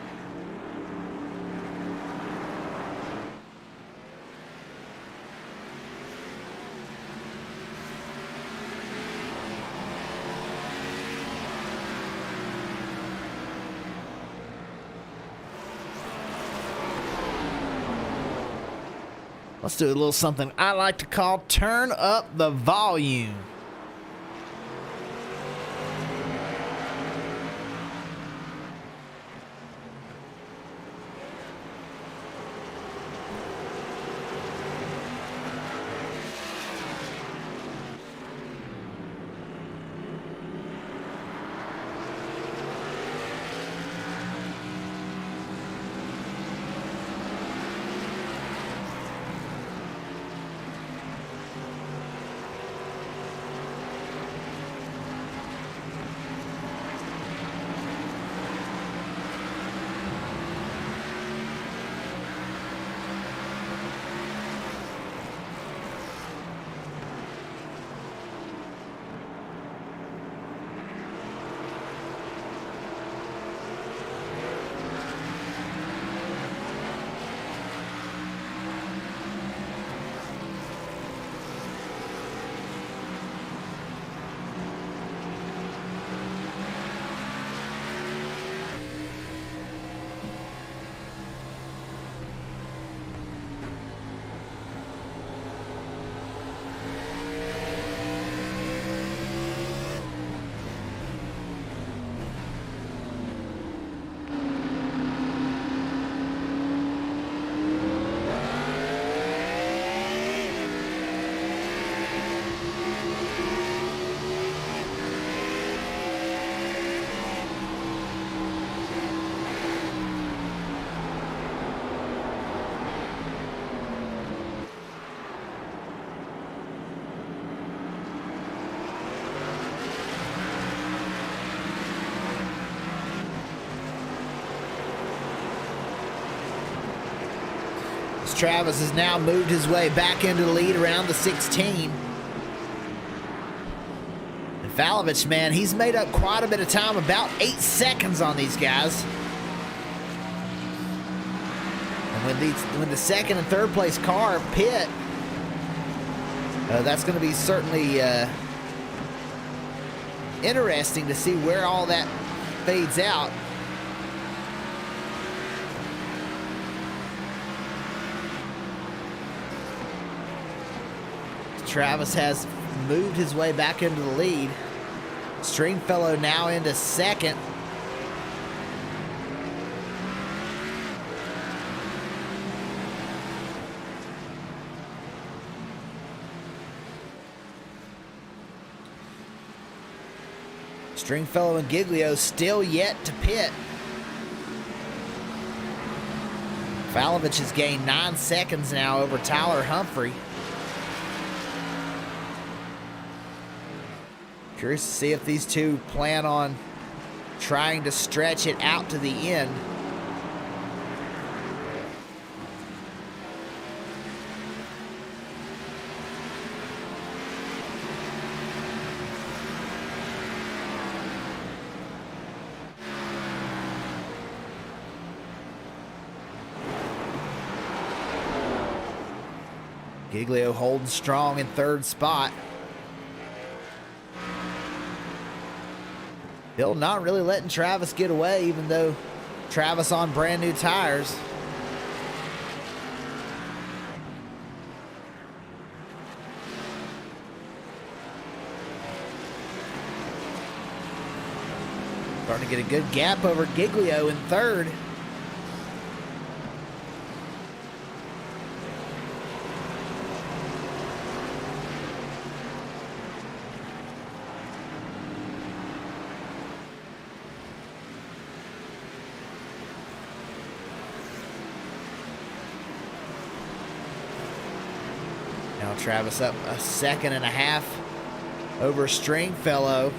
Let's do a little something I like to call turn up the volume. Travis has now moved his way back into the lead around the 16. And Falovich, man, he's made up quite a bit of time, about 8 seconds on these guys. And when the second and third place car pit, that's going to be certainly interesting to see where all that fades out. Travis has moved his way back into the lead. Stringfellow now into second. Stringfellow and Giglio still yet to pit. Falovich has gained 9 seconds now over Tyler Humphrey. Curious to see if these two plan on trying to stretch it out to the end. Giglio holding strong in third spot. Bill not really letting Travis get away, even though Travis on brand new tires. Starting to get a good gap over Giglio in third. Now Travis up a second and a half over Stringfellow.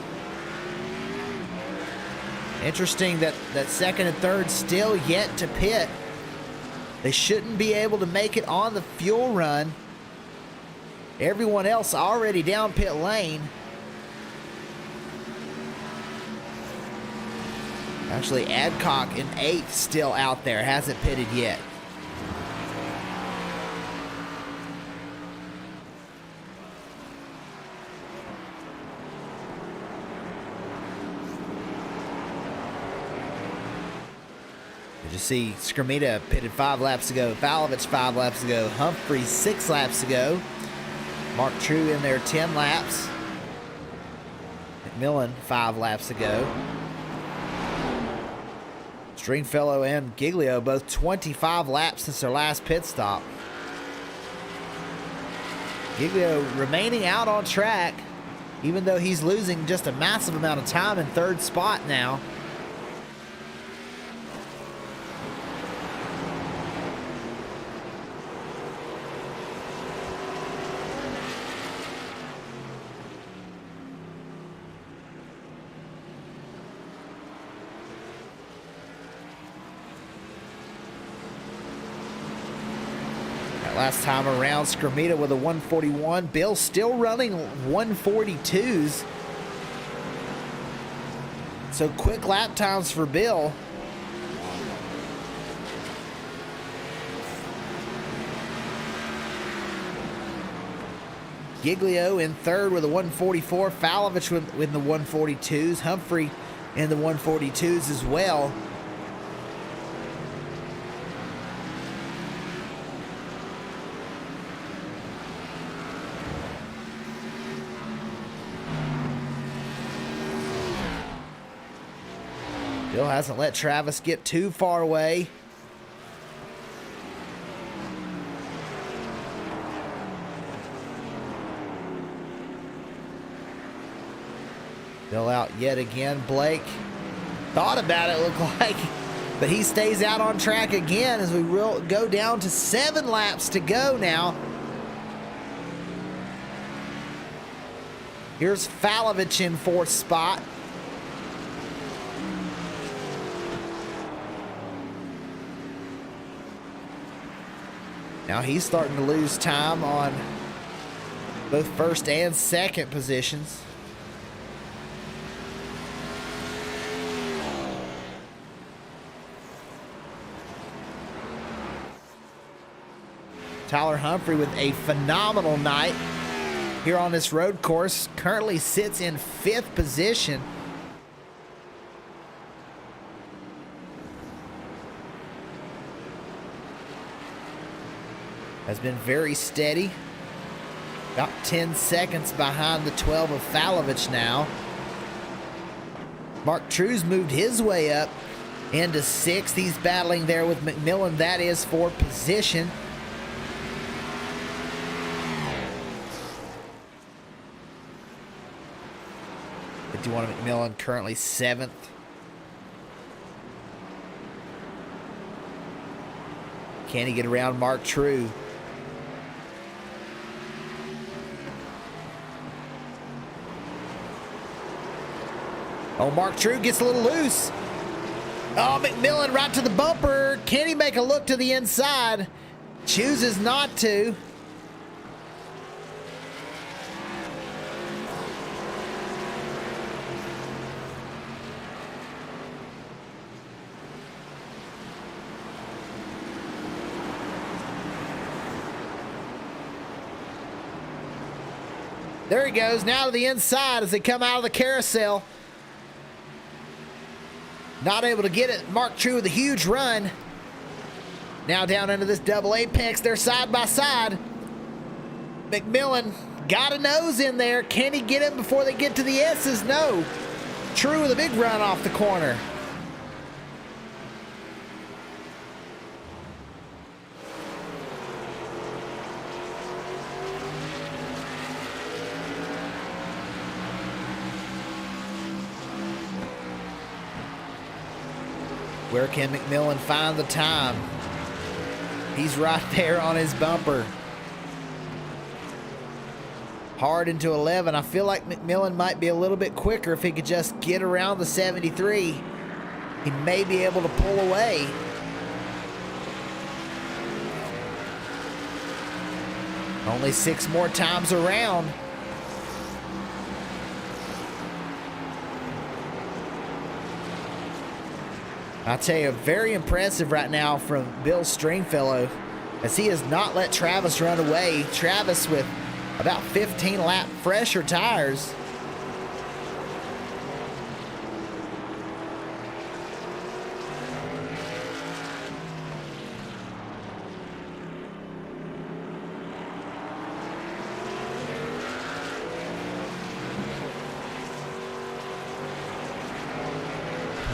Interesting that second and third still yet to pit. They shouldn't be able to make it on the fuel run. Everyone else already down pit lane. Actually, Adcock in 8th still out there, hasn't pitted yet. You see Skrmita pitted 5 laps ago, Falovich 5 laps ago, Humphrey 6 laps ago, Mark True in there 10 laps, McMillan 5 laps ago, Stringfellow and Giglio both 25 laps since their last pit stop. Giglio remaining out on track, even though he's losing just a massive amount of time in third spot now. Last time around, Skrmita with a 141. Bill still running 142s. So quick lap times for Bill. Giglio in third with a 144. Falovich with the 142s. Humphrey in the 142s as well. Bill hasn't let Travis get too far away. Bill out yet again. Blake thought about it, looked like, but he stays out on track again as we go down to 7 laps to go now. Here's Falovich in 4th spot. Now he's starting to lose time on both first and second positions. Tyler Humphrey with a phenomenal night here on this road course. Currently sits in 5th position. Has been very steady. About 10 seconds behind the 12 of Falovich now. Mark True's moved his way up into 6th. He's battling there with McMillan. That is for position. $51 of McMillan currently 7th. Can he get around Mark True? Oh, Mark True gets a little loose. Oh, McMillan right to the bumper. Can he make a look to the inside? Chooses not to. There he goes, now to the inside as they come out of the carousel. Not able to get it. Mark True with a huge run. Now down into this double apex. They're side by side. McMillan got a nose in there. Can he get him before they get to the S's? No. True with a big run off the corner. Where can McMillan find the time? He's right there on his bumper. Hard into 11. I feel like McMillan might be a little bit quicker if he could just get around the 73. He may be able to pull away. Only 6 more times around. I'll tell you, very impressive right now from Bill Stringfellow as he has not let Travis run away. Travis with about 15 lap fresher tires.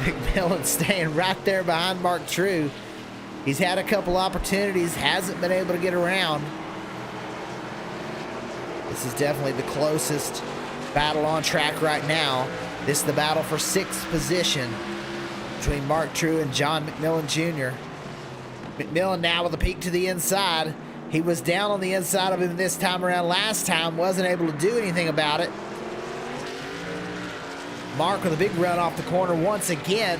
McMillan staying right there behind Mark True. He's had a couple opportunities, hasn't been able to get around. This is definitely the closest battle on track right now. This is the battle for 6th position between Mark True and John McMillan Jr. McMillan now with a peek to the inside. He was down on the inside of him this time around. Last time wasn't able to do anything about it. Mark with a big run off the corner once again.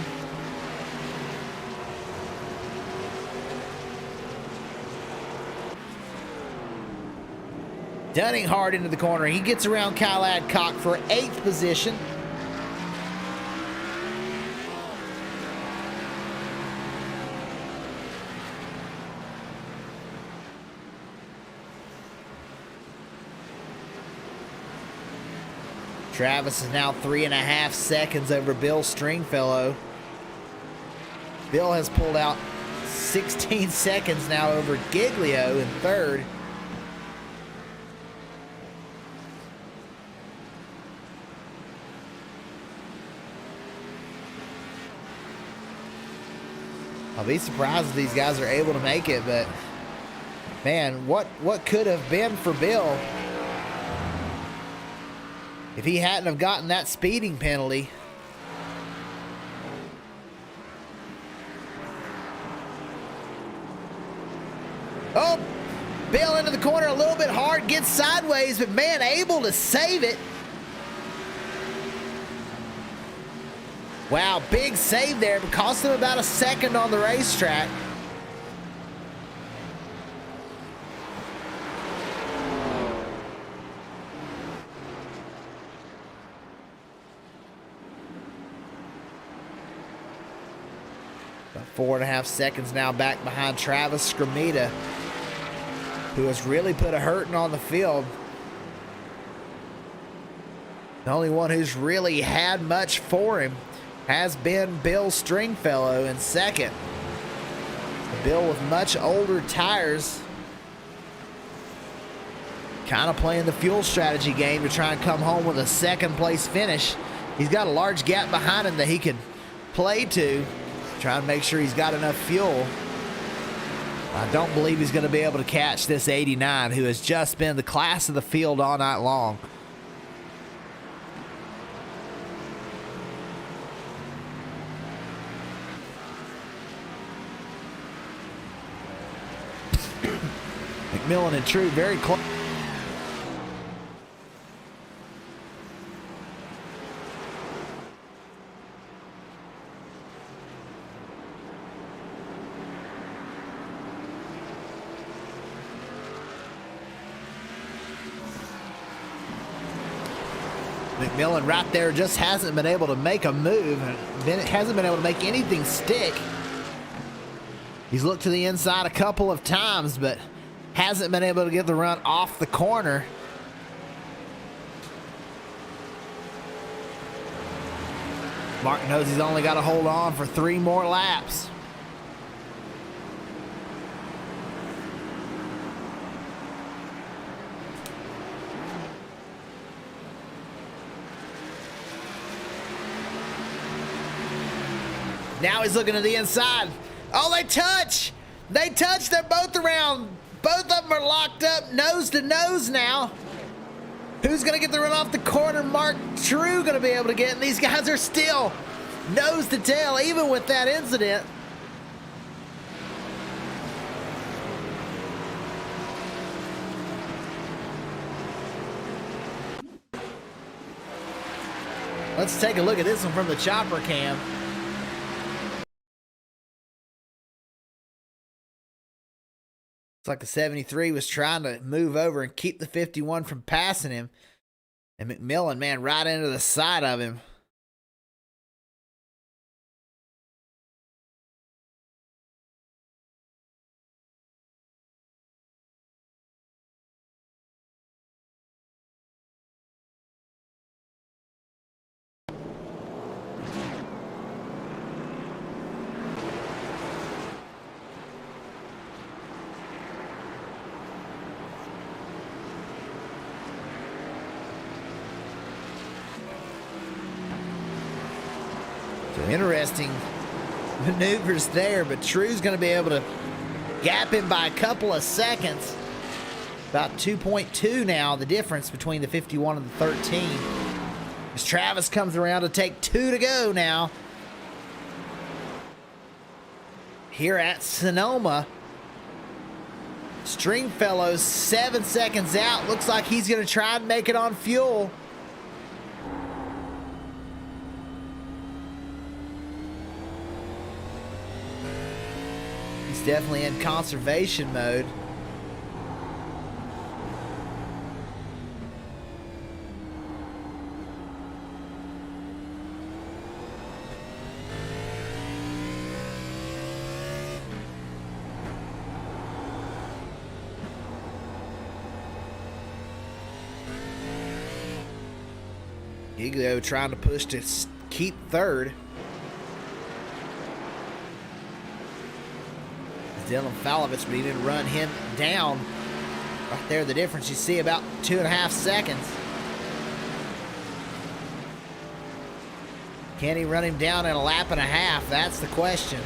Dunning hard into the corner. He gets around Kyle Adcock for 8th position. Travis is now 3.5 seconds over Bill Stringfellow. Bill has pulled out 16 seconds now over Giglio in 3rd. I'll be surprised if these guys are able to make it, but man, what could have been for Bill if he hadn't have gotten that speeding penalty. Oh, Bill into the corner a little bit hard, gets sideways, but man, able to save it. Wow, big save there, but cost him about a second on the racetrack. About 4.5 seconds now back behind Travis Scramita, who has really put a hurting on the field. The only one who's really had much for him has been Bill Stringfellow in 2nd. Bill with much older tires kind of playing the fuel strategy game to try and come home with a second place finish. He's got a large gap behind him that he can play to, try and make sure he's got enough fuel. I don't believe he's going to be able to catch this 89, who has just been the class of the field all night long. McMillan and True very close. McMillan right there just hasn't been able to make a move. Hasn't been able to make anything stick. He's looked to the inside a couple of times, but hasn't been able to get the run off the corner. Mark knows he's only got to hold on for 3 more laps. Now he's looking to the inside. Oh, they touch! They touch! They're both around. Both of them are locked up nose to nose now. Who's going to get the run off the corner? Mark True going to be able to get it. And these guys are still nose to tail, even with that incident. Let's take a look at this one from the chopper cam. It's like the 73 was trying to move over and keep the 51 from passing him. And McMillan, man, right into the side of him. Interesting maneuvers there, but True's going to be able to gap him by a couple of seconds. About 2.2 now, the difference between the 51 and the 13. As Travis comes around to take 2 to go now. Here at Sonoma. Stringfellow's 7 seconds out. Looks like he's going to try and make it on fuel. He's definitely in conservation mode. Giglio trying to push to keep third. Dylan Falovich, but he didn't run him down. Right there, the difference you see about 2.5 seconds. Can he run him down in a lap and a half? That's the question.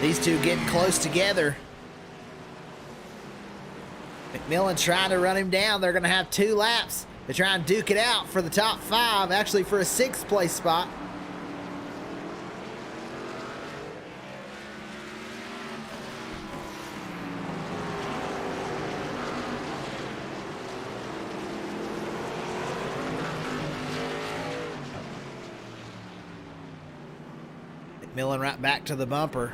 These two getting close together. McMillan trying to run him down. They're going to have 2 laps. They try and duke it out for the top 5, actually for a 6th place spot. McMillan right back to the bumper.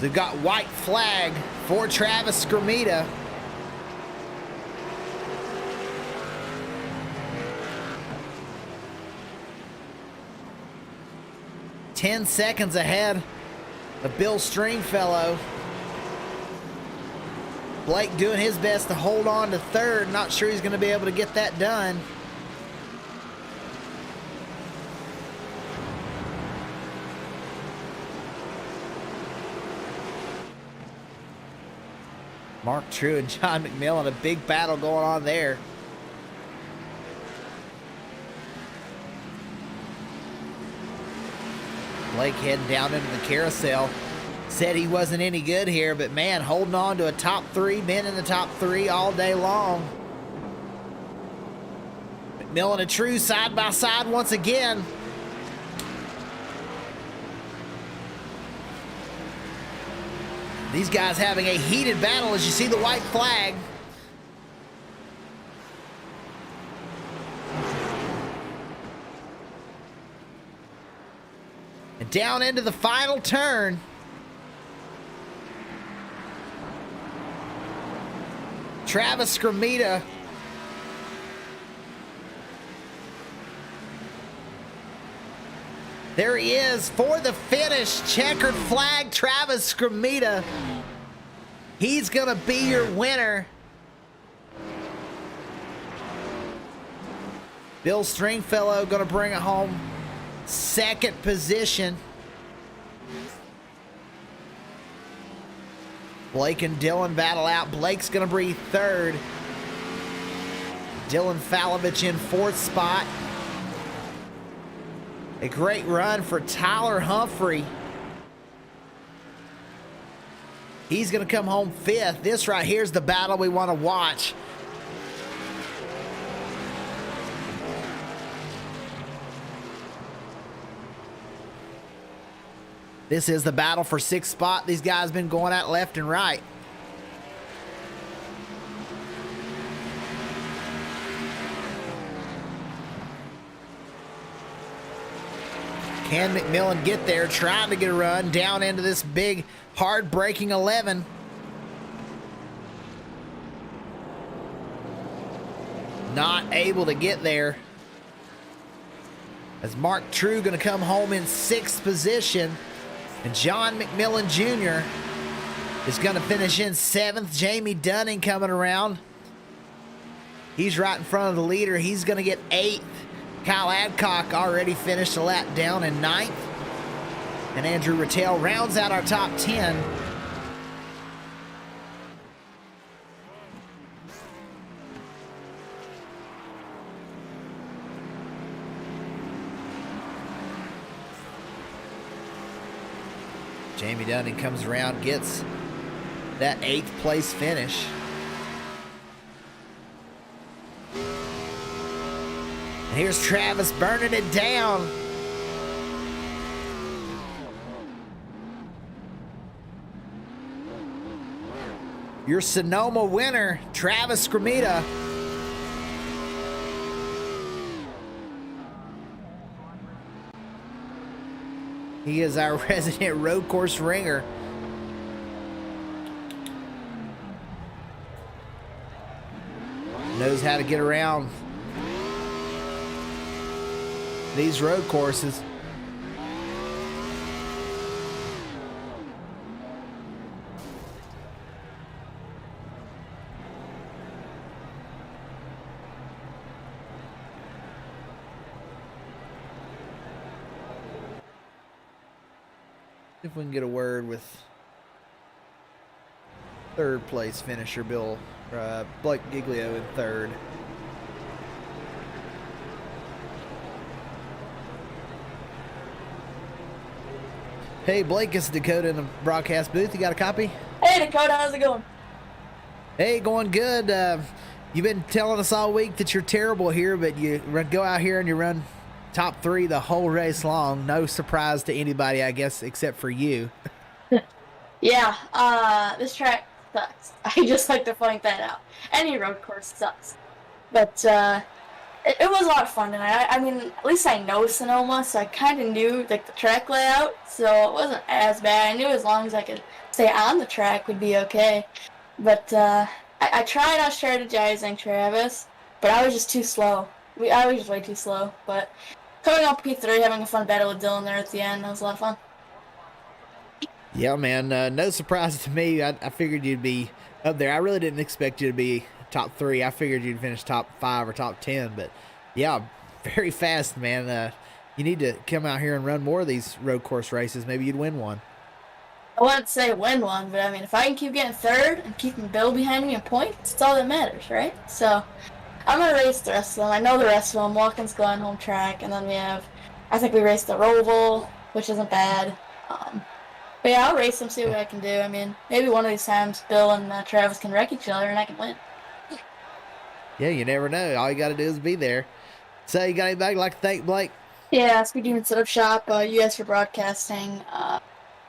They've got white flag for Travis Skrmita. "10 seconds ahead of Bill Stringfellow. Blake doing his best to hold on to third. Not sure he's going to be able to get that done. Mark True and John McMillan, a big battle going on there. Blake heading down into the carousel. Said he wasn't any good here, but man, holding on to a top three, been in the top three all day long. McMillan and True side by side once again. These guys having a heated battle as you see the white flag. And down into the final turn. Travis Scramita. There he is for the finish. Checkered flag, Travis Scramita. He's going to be your winner. Bill Stringfellow going to bring it home. Second position. Blake and Dylan battle out. Blake's going to be third. Dylan Falovich in fourth spot. A great run for Tyler Humphrey. He's going to come home fifth. This right here is the battle we want to watch. This is the battle for sixth spot. These guys been going at left and right. Can McMillan get there? Trying to get a run down into this big, hard-breaking 11. Not able to get there. As Mark True going to come home in sixth position. And John McMillan Jr. is going to finish in seventh. Jamie Dunning coming around. He's right in front of the leader. He's going to get eighth. Kyle Adcock already finished a lap down in ninth. And Andrew Rattel rounds out our top 10. Jamie Dunning comes around, gets that 8th place finish. And here's Travis burning it down. Your Sonoma winner, Travis Scramita. He is our resident road course ringer. Knows how to get around these road courses. If we can get a word with third place finisher Blake Giglio in third. Hey Blake, it's Dakota in the broadcast booth. You got a copy? Hey Dakota, how's it going? Hey, going good. You've been telling us all week that you're terrible here, but you go out here and you run top 3 the whole race long. No surprise to anybody, I guess, except for you. Yeah, this track sucks. I just like to point that out. Any road course sucks. But it was a lot of fun tonight. I mean, at least I know Sonoma, so I kind of knew like the track layout, so it wasn't as bad. I knew as long as I could stay on the track would be okay. But I tried out strategizing Travis, but I was just too slow. I was just way too slow. But coming up P3, having a fun battle with Dylan there at the end, that was a lot of fun. Yeah, man. No surprise to me. I figured you'd be up there. I really didn't expect you to be top 3. I figured you'd finish top 5 or top 10. But yeah, very fast, man. You need to come out here and run more of these road course races. Maybe you'd win one. I wouldn't say win one, but I mean, if I can keep getting third and keeping Bill behind me in points, it's all that matters, right? So I'm gonna race the rest of them. I know the rest of them. Watkins Glen home track, and then we have, I think we raced the Roval, which isn't bad. But yeah, I'll race them, see what I can do. I mean, maybe one of these times Bill and Travis can wreck each other and I can win. Yeah, you never know. All you got to do is be there. So you got anybody you'd like to thank, Blake? Yeah, Speed Demon Setup Shop, US for Broadcasting,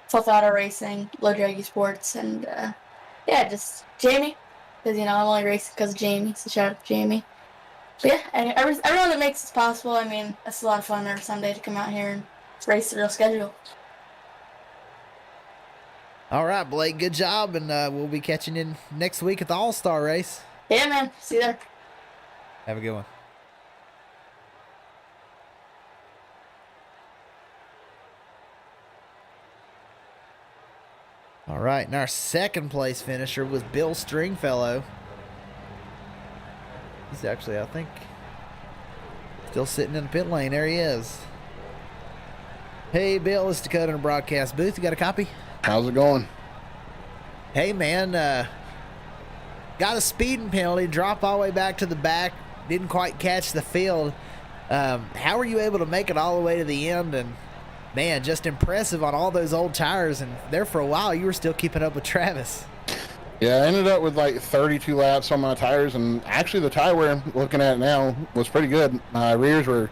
Fluff Auto Racing, Low Draggy Sports, and yeah, just Jamie. Because, I'm only racing because of Jamie, so shout out to Jamie. But yeah, and everyone that makes this possible. I mean, it's a lot of fun every Sunday to come out here and race the real schedule. All right, Blake, good job, and we'll be catching you next week at the All-Star race. Yeah, man. See you there. Have a good one. All right, and our second place finisher was Bill Stringfellow. He's actually, I think, still sitting in the pit lane. There he is. Hey, Bill, it's Dakota in the broadcast booth. You got a copy? How's it going? Hey, man, got a speeding penalty, drop all the way back to the back, didn't quite catch the field. How were you able to make it all the way to the end? And, man, just impressive on all those old tires. And there for a while, you were still keeping up with Travis. Yeah, I ended up with like 32 laps on my tires, and actually the tire wear I'm looking at now was pretty good. My rears were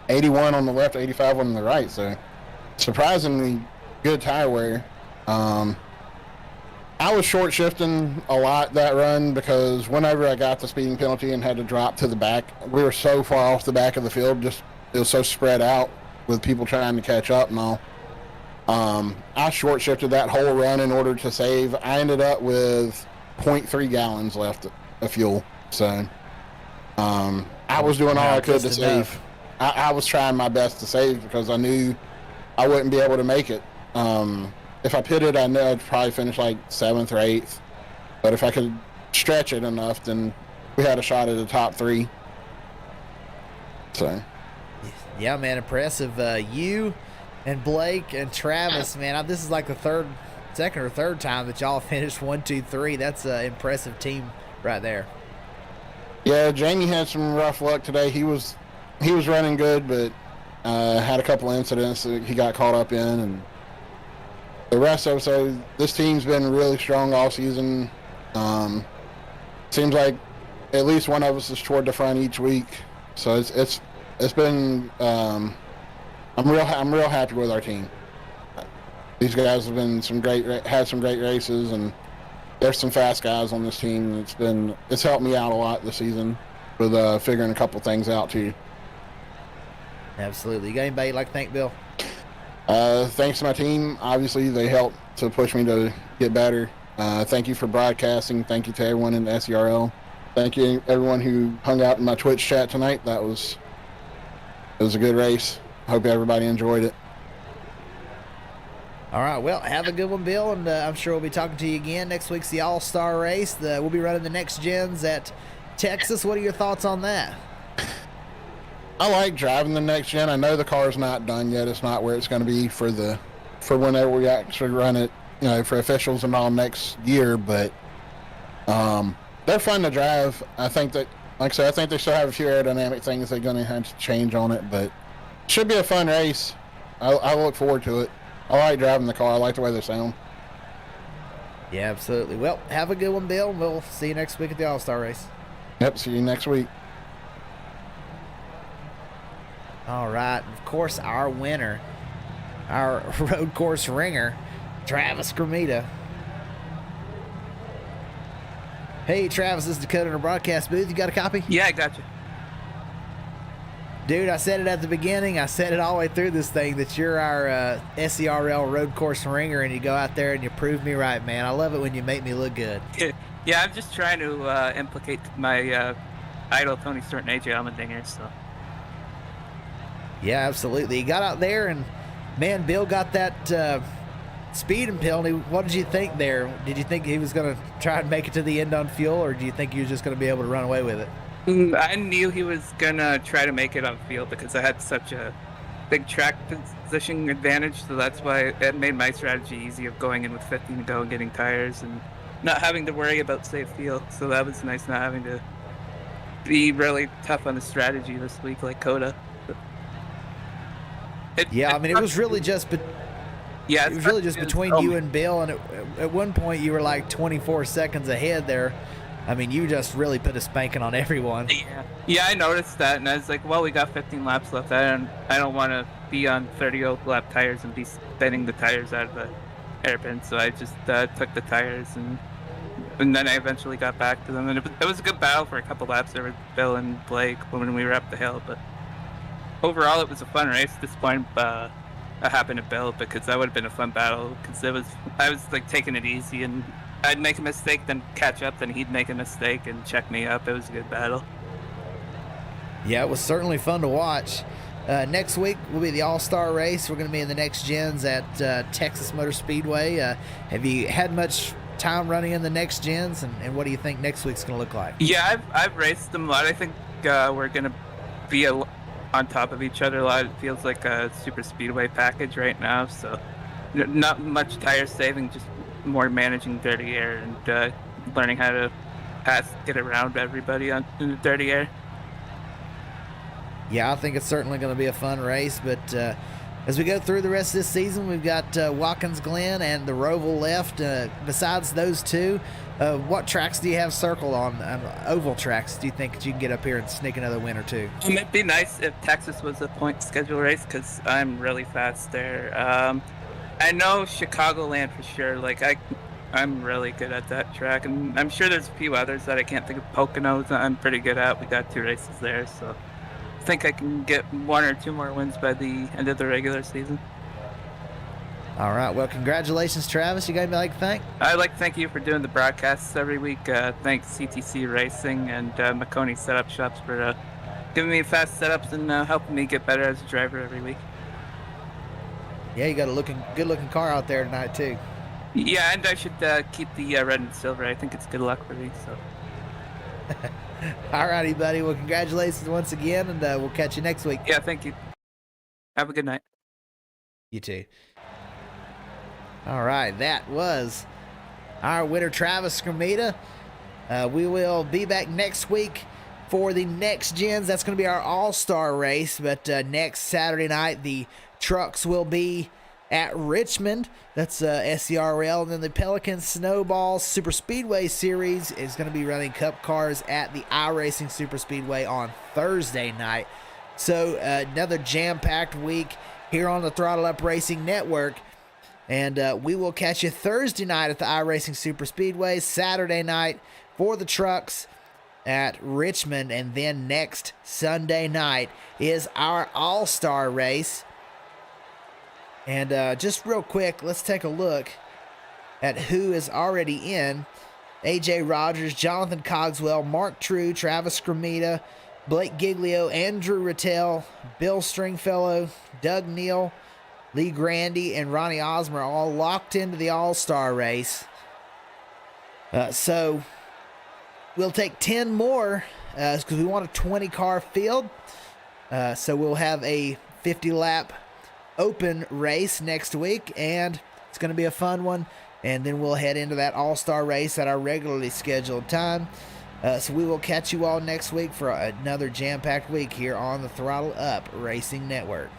81 on the left, 85 on the right, so surprisingly good tire wear. I was short shifting a lot that run because whenever I got the speeding penalty and had to drop to the back, we were so far off the back of the field, just it was so spread out with people trying to catch up and all. I short shifted that whole run in order to save. I ended up with 0.3 gallons left of fuel. So I was doing all I could to save. I was trying my best to save because I knew I wouldn't be able to make it. If I pitted, I know I'd probably finish like 7th or 8th. But if I could stretch it enough, then we had a shot at the top 3. So. Yeah, man, impressive. You and Blake and Travis, man, this is like the second or third time that y'all finished 1, 2, 3. That's an impressive team right there. Yeah, Jamie had some rough luck today. He was running good, but had a couple incidents that he got caught up in, and the rest of it. So this team's been really strong all season. Seems like at least one of us is toward the front each week. So it's been. I'm real happy with our team. These guys have been had some great races, and there's some fast guys on this team. It's helped me out a lot this season with figuring a couple things out too. Absolutely. You got anybody you'd like to thank, Bill? Thanks to my team. Obviously, they helped to push me to get better. Thank you for broadcasting. Thank you to everyone in the SERL. Thank you everyone who hung out in my Twitch chat tonight. It was a good race. Hope everybody enjoyed it. All right, well, have a good one, Bill, and I'm sure we'll be talking to you again. Next week's the All-Star race. We'll be running the next gens at Texas. What are your thoughts on that? I like driving the next gen. I know the car's not done yet. It's not where it's going to be for whenever we actually run it, for officials and all next year, but they're fun to drive. I think that, like I said, I think they still have a few aerodynamic things they're going to have to change on it, but it should be a fun race. I look forward to it. I like driving the car. I like the way they sound. Yeah, absolutely. Well, have a good one, Bill. We'll see you next week at the All-Star race. Yep, see you next week. All right. Of course, our winner, our road course ringer, Travis Cremita. Hey, Travis, this is Dakota in the broadcast booth. You got a copy? Yeah, I got you. Dude, I said it at the beginning. I said it all the way through this thing that you're our SERL road course ringer, and you go out there and you prove me right, man. I love it when you make me look good. Yeah, I'm just trying to implicate my idol, Tony Stewart and AJ Allmendinger, so. Yeah, absolutely. He got out there, and, man, Bill got that speeding penalty. What did you think there? Did you think he was going to try and make it to the end on fuel, or do you think he was just going to be able to run away with it? I knew he was gonna try to make it on field because I had such a big track position advantage, so that's why it made my strategy easy of going in with 15 to go and getting tires and not having to worry about safe field. So that was nice, not having to be really tough on the strategy this week like Coda. Yeah, I mean, it was really just yeah, it was really just between you and Bill, and at one point you were like 24 seconds ahead there. I mean, you just really put a spanking on everyone. Yeah, I noticed that, and I was like, well, we got 15 laps left. I don't want to be on 30 lap tires and be spinning the tires out of the hairpin, so I just took the tires, and then I eventually got back to them. And it was a good battle for a couple laps there with Bill and Blake when we were up the hill, but overall it was a fun race. Disappointed that happened to Bill, because that would have been a fun battle, because I was like taking it easy, and I'd make a mistake, then catch up, then he'd make a mistake and check me up. It was a good battle. Yeah, it was certainly fun to watch. Next week will be the All-Star race. We're going to be in the next gens at Texas Motor Speedway. Have you had much time running in the next gens, and what do you think next week's going to look like? Yeah, I've raced them a lot. I think we're going to be on top of each other a lot. It feels like a super speedway package right now, so not much tire saving, just more managing dirty air and learning how to get around everybody in the dirty air. Yeah, I think it's certainly going to be a fun race, but as we go through the rest of this season, we've got Watkins Glen and the Roval left. Besides those two, what tracks do you have circled on oval tracks? Do you think that you can get up here and sneak another win or two? It'd be nice if Texas was a point schedule race, because I'm really fast there. I know Chicagoland for sure. Like I'm really good at that track, and I'm sure there's a few others that I can't think of. Poconos, I'm pretty good at. We got 2 races there, so I think I can get 1 or 2 more wins by the end of the regular season. All right. Well, congratulations, Travis. You got anybody like to thank? I'd like to thank you for doing the broadcasts every week. Thanks CTC Racing and Maconi Setup Shops for giving me fast setups and helping me get better as a driver every week. Yeah, you got a good-looking car out there tonight, too. Yeah, and I should keep the red and silver. I think it's good luck for me. So. All righty, buddy. Well, congratulations once again, and we'll catch you next week. Yeah, thank you. Have a good night. You too. All right, that was our winner, Travis Skrmita. We will be back next week for the next gens. That's going to be our all-star race, but next Saturday night, the trucks will be at Richmond. That's SCRL. And then the Pelican Snowball Super Speedway Series is going to be running cup cars at the iRacing Super Speedway on Thursday night. So another jam-packed week here on the Throttle Up Racing Network. And we will catch you Thursday night at the iRacing Super Speedway, Saturday night for the trucks at Richmond, and then next Sunday night is our all-star race. And just real quick, let's take a look at who is already in. AJ Rogers, Jonathan Cogswell, Mark True, Travis Skrmita, Blake Giglio, Andrew Rattel, Bill Stringfellow, Doug Neal, Lee Grandy, and Ronnie Osmer all locked into the all-star race. So we'll take 10 more because we want a 20-car field. So we'll have a 50-lap open race next week, and it's going to be a fun one. And then we'll head into that all-star race at our regularly scheduled time. So we will catch you all next week for another jam-packed week here on the Throttle Up Racing Network.